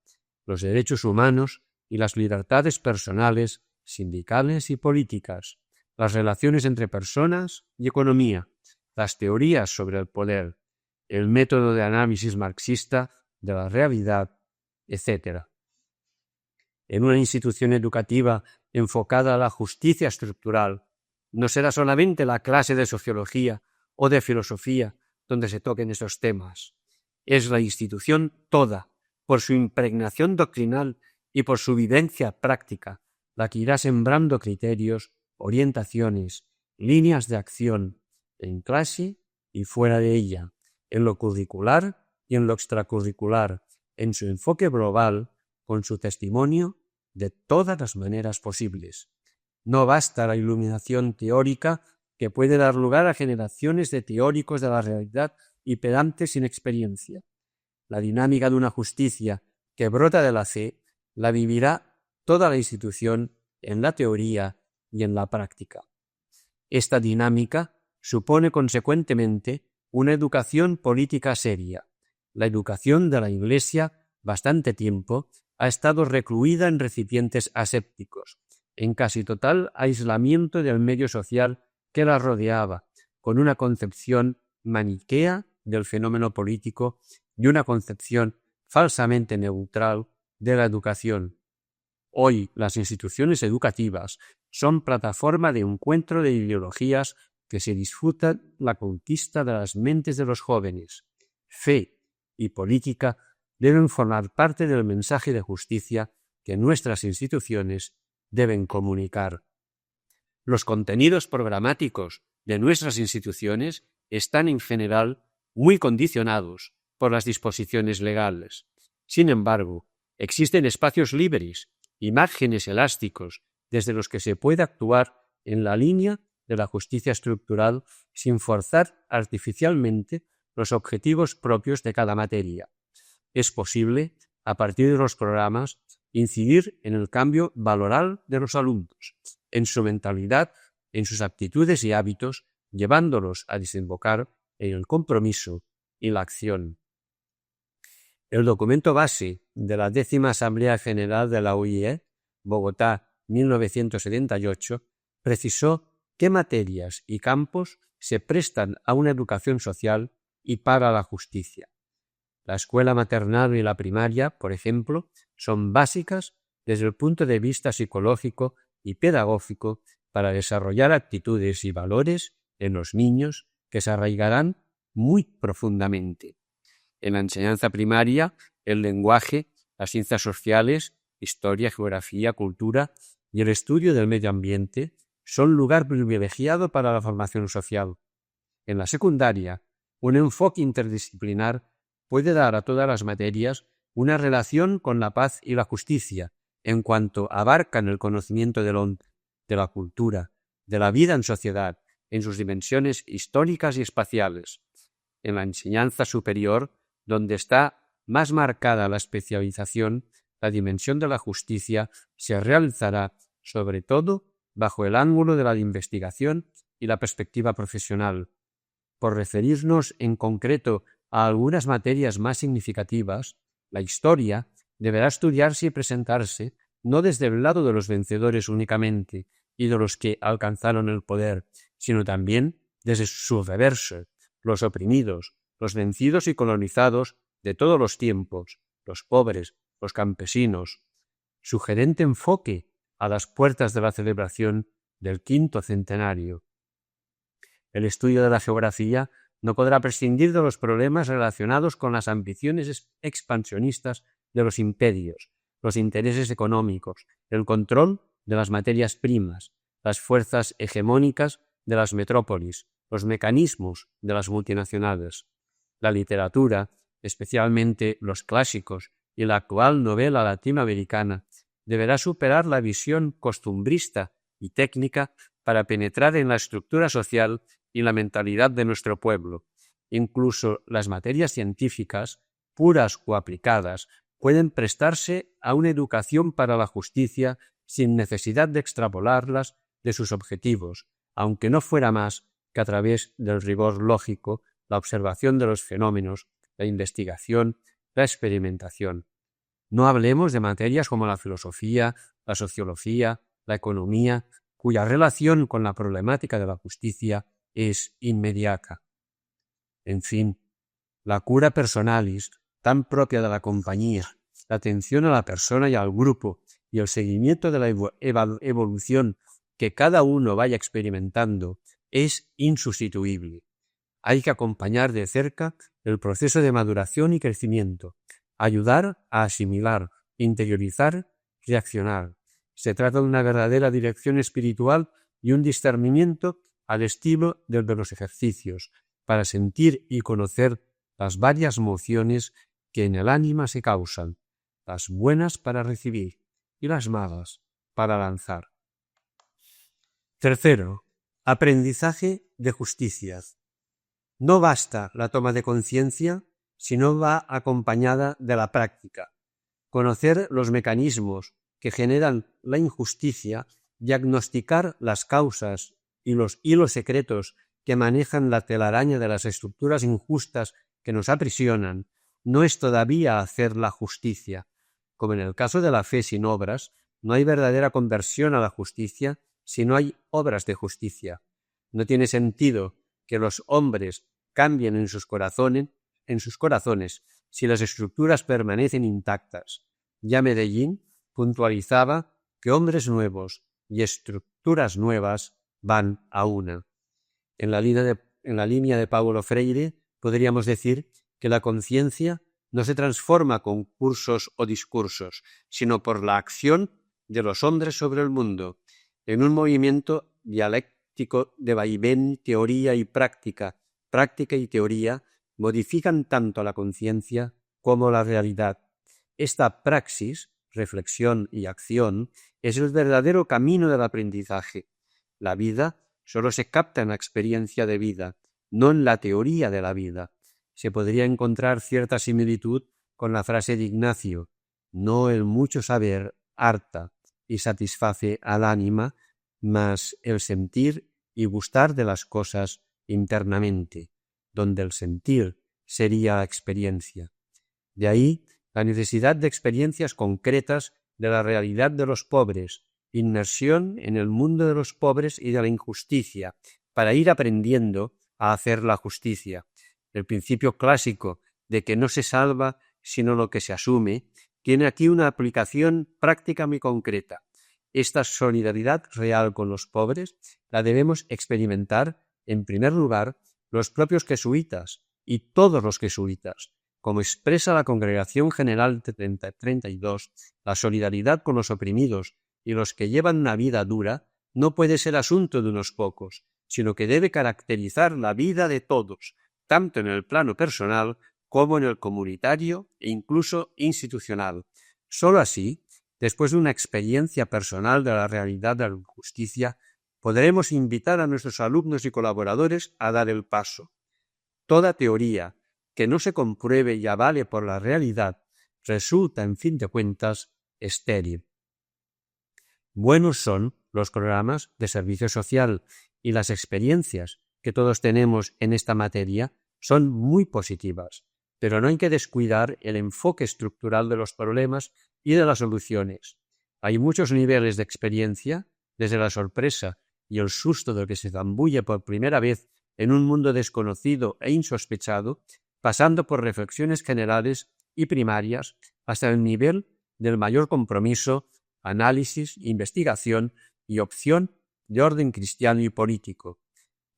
los derechos humanos y las libertades personales, sindicales y políticas, las relaciones entre personas y economía, las teorías sobre el poder, el método de análisis marxista de la realidad, etc. En una institución educativa enfocada a la justicia estructural, no será solamente la clase de sociología o de filosofía donde se toquen esos temas. Es la institución toda, por su impregnación doctrinal y por su vivencia práctica, la que irá sembrando criterios, orientaciones, líneas de acción en clase y fuera de ella, en lo curricular y en lo extracurricular, en su enfoque global, con su testimonio de todas las maneras posibles. No basta la iluminación teórica que puede dar lugar a generaciones de teóricos de la realidad y pedantes sin experiencia. La dinámica de una justicia que brota de la fe la vivirá toda la institución en la teoría y en la práctica. Esta dinámica supone consecuentemente una educación política seria. La educación de la Iglesia, bastante tiempo, ha estado recluida en recipientes asépticos, en casi total aislamiento del medio social que la rodeaba, con una concepción maniquea del fenómeno político y una concepción falsamente neutral de la educación. Hoy las instituciones educativas son plataforma de encuentro de ideologías que se disputan la conquista de las mentes de los jóvenes. Fe y política deben formar parte del mensaje de justicia que nuestras instituciones deben comunicar. Los contenidos programáticos de nuestras instituciones están en general muy condicionados por las disposiciones legales. Sin embargo, existen espacios libres y márgenes elásticos desde los que se puede actuar en la línea de la justicia estructural sin forzar artificialmente los objetivos propios de cada materia. Es posible, a partir de los programas, incidir en el cambio valoral de los alumnos, en su mentalidad, en sus aptitudes y hábitos, llevándolos a desembocar en el compromiso y la acción. El documento base de la 10ª Asamblea General de la OIE, Bogotá, 1978, precisó qué materias y campos se prestan a una educación social y para la justicia. La escuela maternal y la primaria, por ejemplo, son básicas desde el punto de vista psicológico y pedagógico para desarrollar actitudes y valores en los niños que se arraigarán muy profundamente. En la enseñanza primaria, el lenguaje, las ciencias sociales, historia, geografía, cultura y el estudio del medio ambiente son lugar privilegiado para la formación social. En la secundaria, un enfoque interdisciplinar puede dar a todas las materias una relación con la paz y la justicia, en cuanto abarcan el conocimiento de la cultura, de la vida en sociedad, en sus dimensiones históricas y espaciales. En la enseñanza superior, donde está más marcada la especialización, la dimensión de la justicia se realizará, sobre todo, bajo el ángulo de la investigación y la perspectiva profesional. Por referirnos en concreto a algunas materias más significativas, la historia deberá estudiarse y presentarse no desde el lado de los vencedores únicamente y de los que alcanzaron el poder, sino también desde su reverso, los oprimidos, los vencidos y colonizados de todos los tiempos, los pobres, los campesinos. Sugerente enfoque a las puertas de la celebración del 5º centenario. El estudio de la geografía no podrá prescindir de los problemas relacionados con las ambiciones expansionistas de los imperios, los intereses económicos, el control de las materias primas, las fuerzas hegemónicas de las metrópolis, los mecanismos de las multinacionales. La literatura, especialmente los clásicos y la actual novela latinoamericana, deberá superar la visión costumbrista y técnica para penetrar en la estructura social y la mentalidad de nuestro pueblo. Incluso las materias científicas, puras o aplicadas, pueden prestarse a una educación para la justicia sin necesidad de extrapolarlas de sus objetivos, aunque no fuera más que a través del rigor lógico, la observación de los fenómenos, la investigación, la experimentación. No hablemos de materias como la filosofía, la sociología, la economía, cuya relación con la problemática de la justicia es inmediata. En fin, la cura personalis, tan propia de la compañía, la atención a la persona y al grupo y el seguimiento de la evolución que cada uno vaya experimentando es insustituible. Hay que acompañar de cerca el proceso de maduración y crecimiento, ayudar a asimilar, interiorizar, reaccionar. Se trata de una verdadera dirección espiritual y un discernimiento al estilo del de los ejercicios, para sentir y conocer las varias mociones que en el ánima se causan, las buenas para recibir y las malas para lanzar. Tercero, aprendizaje de justicia. No basta la toma de conciencia si no va acompañada de la práctica. Conocer los mecanismos que generan la injusticia, diagnosticar las causas y los hilos secretos que manejan la telaraña de las estructuras injustas que nos aprisionan, no es todavía hacer la justicia. Como en el caso de la fe sin obras, no hay verdadera conversión a la justicia si no hay obras de justicia. No tiene sentido que los hombres cambien en sus corazones si las estructuras permanecen intactas. Ya Medellín puntualizaba que hombres nuevos y estructuras nuevas van a una. En la línea de Paulo Freire podríamos decir que la conciencia no se transforma con cursos o discursos, sino por la acción de los hombres sobre el mundo, en un movimiento dialéctico de vaivén, teoría y práctica. Práctica y teoría modifican tanto la conciencia como la realidad. Esta praxis, reflexión y acción, es el verdadero camino del aprendizaje. La vida solo se capta en la experiencia de vida, no en la teoría de la vida. Se podría encontrar cierta similitud con la frase de Ignacio: no el mucho saber harta y satisface al ánima, mas el sentir y gustar de las cosas internamente, donde el sentir sería la experiencia. De ahí la necesidad de experiencias concretas de la realidad de los pobres, inmersión en el mundo de los pobres y de la injusticia, para ir aprendiendo a hacer la justicia. El principio clásico de que no se salva sino lo que se asume, tiene aquí una aplicación práctica muy concreta. Esta solidaridad real con los pobres la debemos experimentar, en primer lugar, los propios jesuitas y todos los jesuitas. Como expresa la Congregación General de 32, la solidaridad con los oprimidos y los que llevan una vida dura no puede ser asunto de unos pocos, sino que debe caracterizar la vida de todos, tanto en el plano personal como en el comunitario e incluso institucional. Solo así, después de una experiencia personal de la realidad de la injusticia, podremos invitar a nuestros alumnos y colaboradores a dar el paso. Toda teoría que no se compruebe y avale por la realidad resulta, en fin de cuentas, estéril. Buenos son los programas de servicio social y las experiencias que todos tenemos en esta materia son muy positivas, pero no hay que descuidar el enfoque estructural de los problemas y de las soluciones. Hay muchos niveles de experiencia, desde la sorpresa y el susto del que se zambulle por primera vez en un mundo desconocido e insospechado, pasando por reflexiones generales y primarias hasta el nivel del mayor compromiso, análisis, investigación y opción de orden cristiano y político.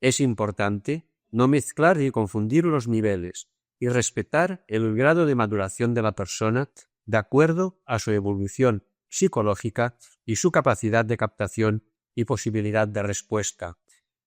Es importante no mezclar y confundir los niveles y respetar el grado de maduración de la persona de acuerdo a su evolución psicológica y su capacidad de captación y posibilidad de respuesta.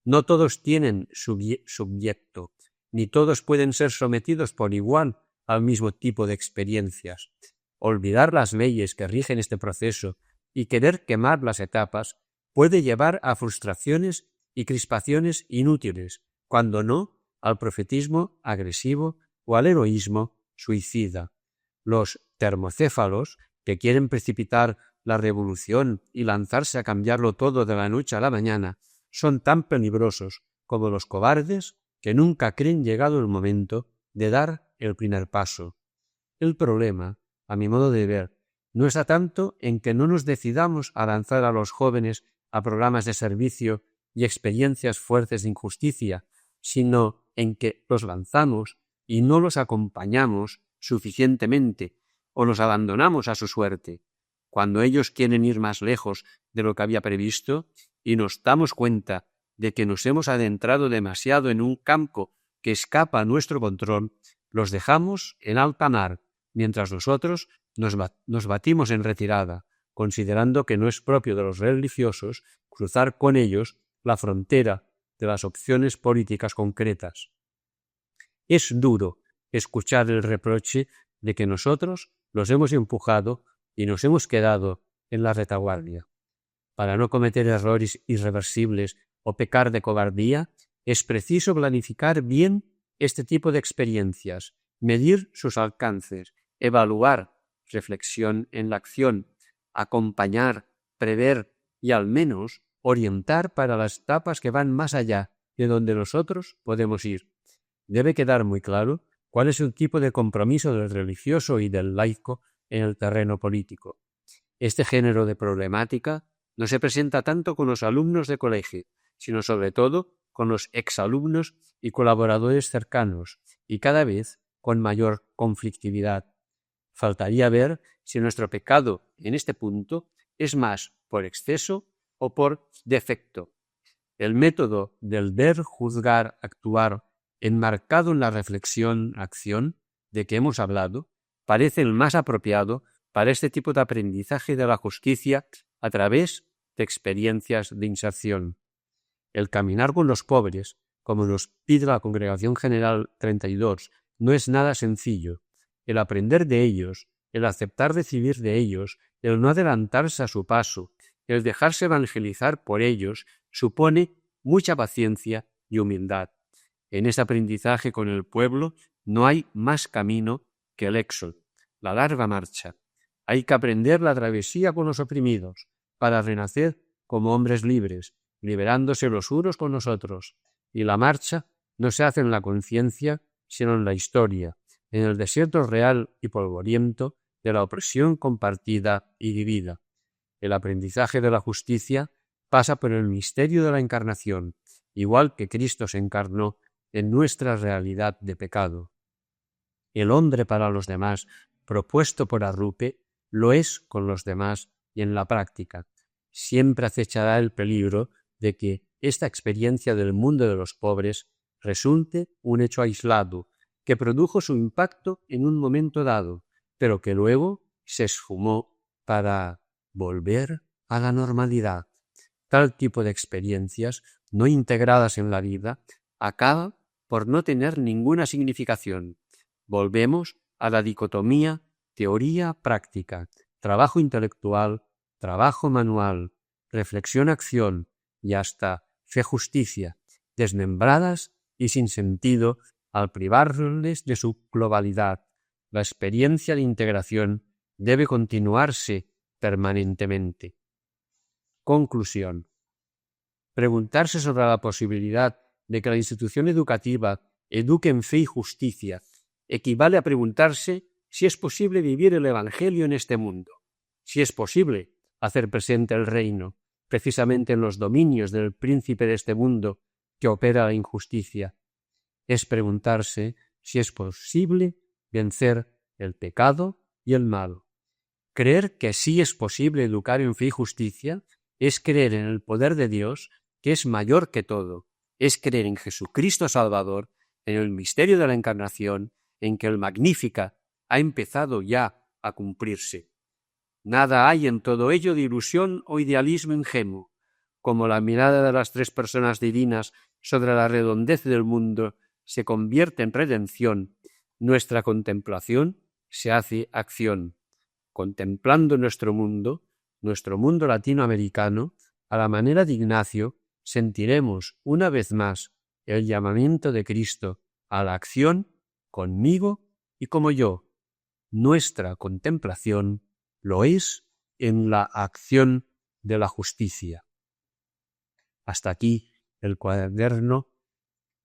No todos tienen subyecto, ni todos pueden ser sometidos por igual al mismo tipo de experiencias. Olvidar las leyes que rigen este proceso y querer quemar las etapas puede llevar a frustraciones y crispaciones inútiles, cuando no al profetismo agresivo o al heroísmo suicida. Los termocéfalos, que quieren precipitar la revolución y lanzarse a cambiarlo todo de la noche a la mañana, son tan peligrosos como los cobardes que nunca creen llegado el momento de dar el primer paso. El problema, a mi modo de ver, no está tanto en que no nos decidamos a lanzar a los jóvenes a programas de servicio y experiencias fuertes de injusticia, sino en que los lanzamos y no los acompañamos suficientemente o los abandonamos a su suerte. Cuando ellos quieren ir más lejos de lo que había previsto y nos damos cuenta de que nos hemos adentrado demasiado en un campo que escapa a nuestro control, los dejamos en alta mar, mientras nosotros nos batimos en retirada, considerando que no es propio de los religiosos cruzar con ellos la frontera de las opciones políticas concretas. Es duro escuchar el reproche de que nosotros los hemos empujado y nos hemos quedado en la retaguardia. Para no cometer errores irreversibles o pecar de cobardía, es preciso planificar bien este tipo de experiencias, medir sus alcances, evaluar, reflexión en la acción, acompañar, prever y al menos orientar para las etapas que van más allá de donde nosotros podemos ir. Debe quedar muy claro cuál es el tipo de compromiso del religioso y del laico en el terreno político. Este género de problemática no se presenta tanto con los alumnos de colegio, sino sobre todo con los exalumnos y colaboradores cercanos, y cada vez con mayor conflictividad. Faltaría ver si nuestro pecado en este punto es más por exceso o por defecto. El método del ver, juzgar, actuar, enmarcado en la reflexión-acción de que hemos hablado, parece el más apropiado para este tipo de aprendizaje de la justicia a través de experiencias de inserción. El caminar con los pobres, como nos pide la Congregación General 32, no es nada sencillo. El aprender de ellos, el aceptar recibir de ellos, el no adelantarse a su paso, el dejarse evangelizar por ellos, supone mucha paciencia y humildad. En este aprendizaje con el pueblo no hay más camino que el éxodo, la larga marcha. Hay que aprender la travesía con los oprimidos, para renacer como hombres libres, liberándose los unos con los otros. Y la marcha no se hace en la conciencia, sino en la historia, en el desierto real y polvoriento de la opresión compartida y vivida. El aprendizaje de la justicia pasa por el misterio de la encarnación, igual que Cristo se encarnó en nuestra realidad de pecado. El hombre para los demás, propuesto por Arrupe, lo es con los demás y en la práctica. Siempre acechará el peligro de que esta experiencia del mundo de los pobres resulte un hecho aislado, que produjo su impacto en un momento dado, pero que luego se esfumó para volver a la normalidad. Tal tipo de experiencias, no integradas en la vida, acaba por no tener ninguna significación. Volvemos a la dicotomía teoría-práctica, trabajo intelectual, trabajo manual, reflexión-acción y hasta fe-justicia, desmembradas y sin sentido al privarles de su globalidad. La experiencia de integración debe continuarse permanentemente. Conclusión. Preguntarse sobre la posibilidad de que la institución educativa eduque en fe y justicia equivale a preguntarse si es posible vivir el Evangelio en este mundo, si es posible hacer presente el reino, precisamente en los dominios del príncipe de este mundo que opera la injusticia. Es preguntarse si es posible vencer el pecado y el mal. Creer que sí es posible educar en fe y justicia es creer en el poder de Dios, que es mayor que todo, es creer en Jesucristo Salvador, en el misterio de la Encarnación, en que el Magnífica ha empezado ya a cumplirse. Nada hay en todo ello de ilusión o idealismo ingenuo, como la mirada de las tres personas divinas sobre la redondez del mundo se convierte en redención, nuestra contemplación se hace acción. Contemplando nuestro mundo latinoamericano, a la manera de Ignacio, sentiremos una vez más el llamamiento de Cristo a la acción conmigo y como yo. Nuestra contemplación lo es en la acción de la justicia. Hasta aquí el cuaderno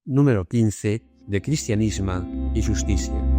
número 15 de Cristianismo y Justicia.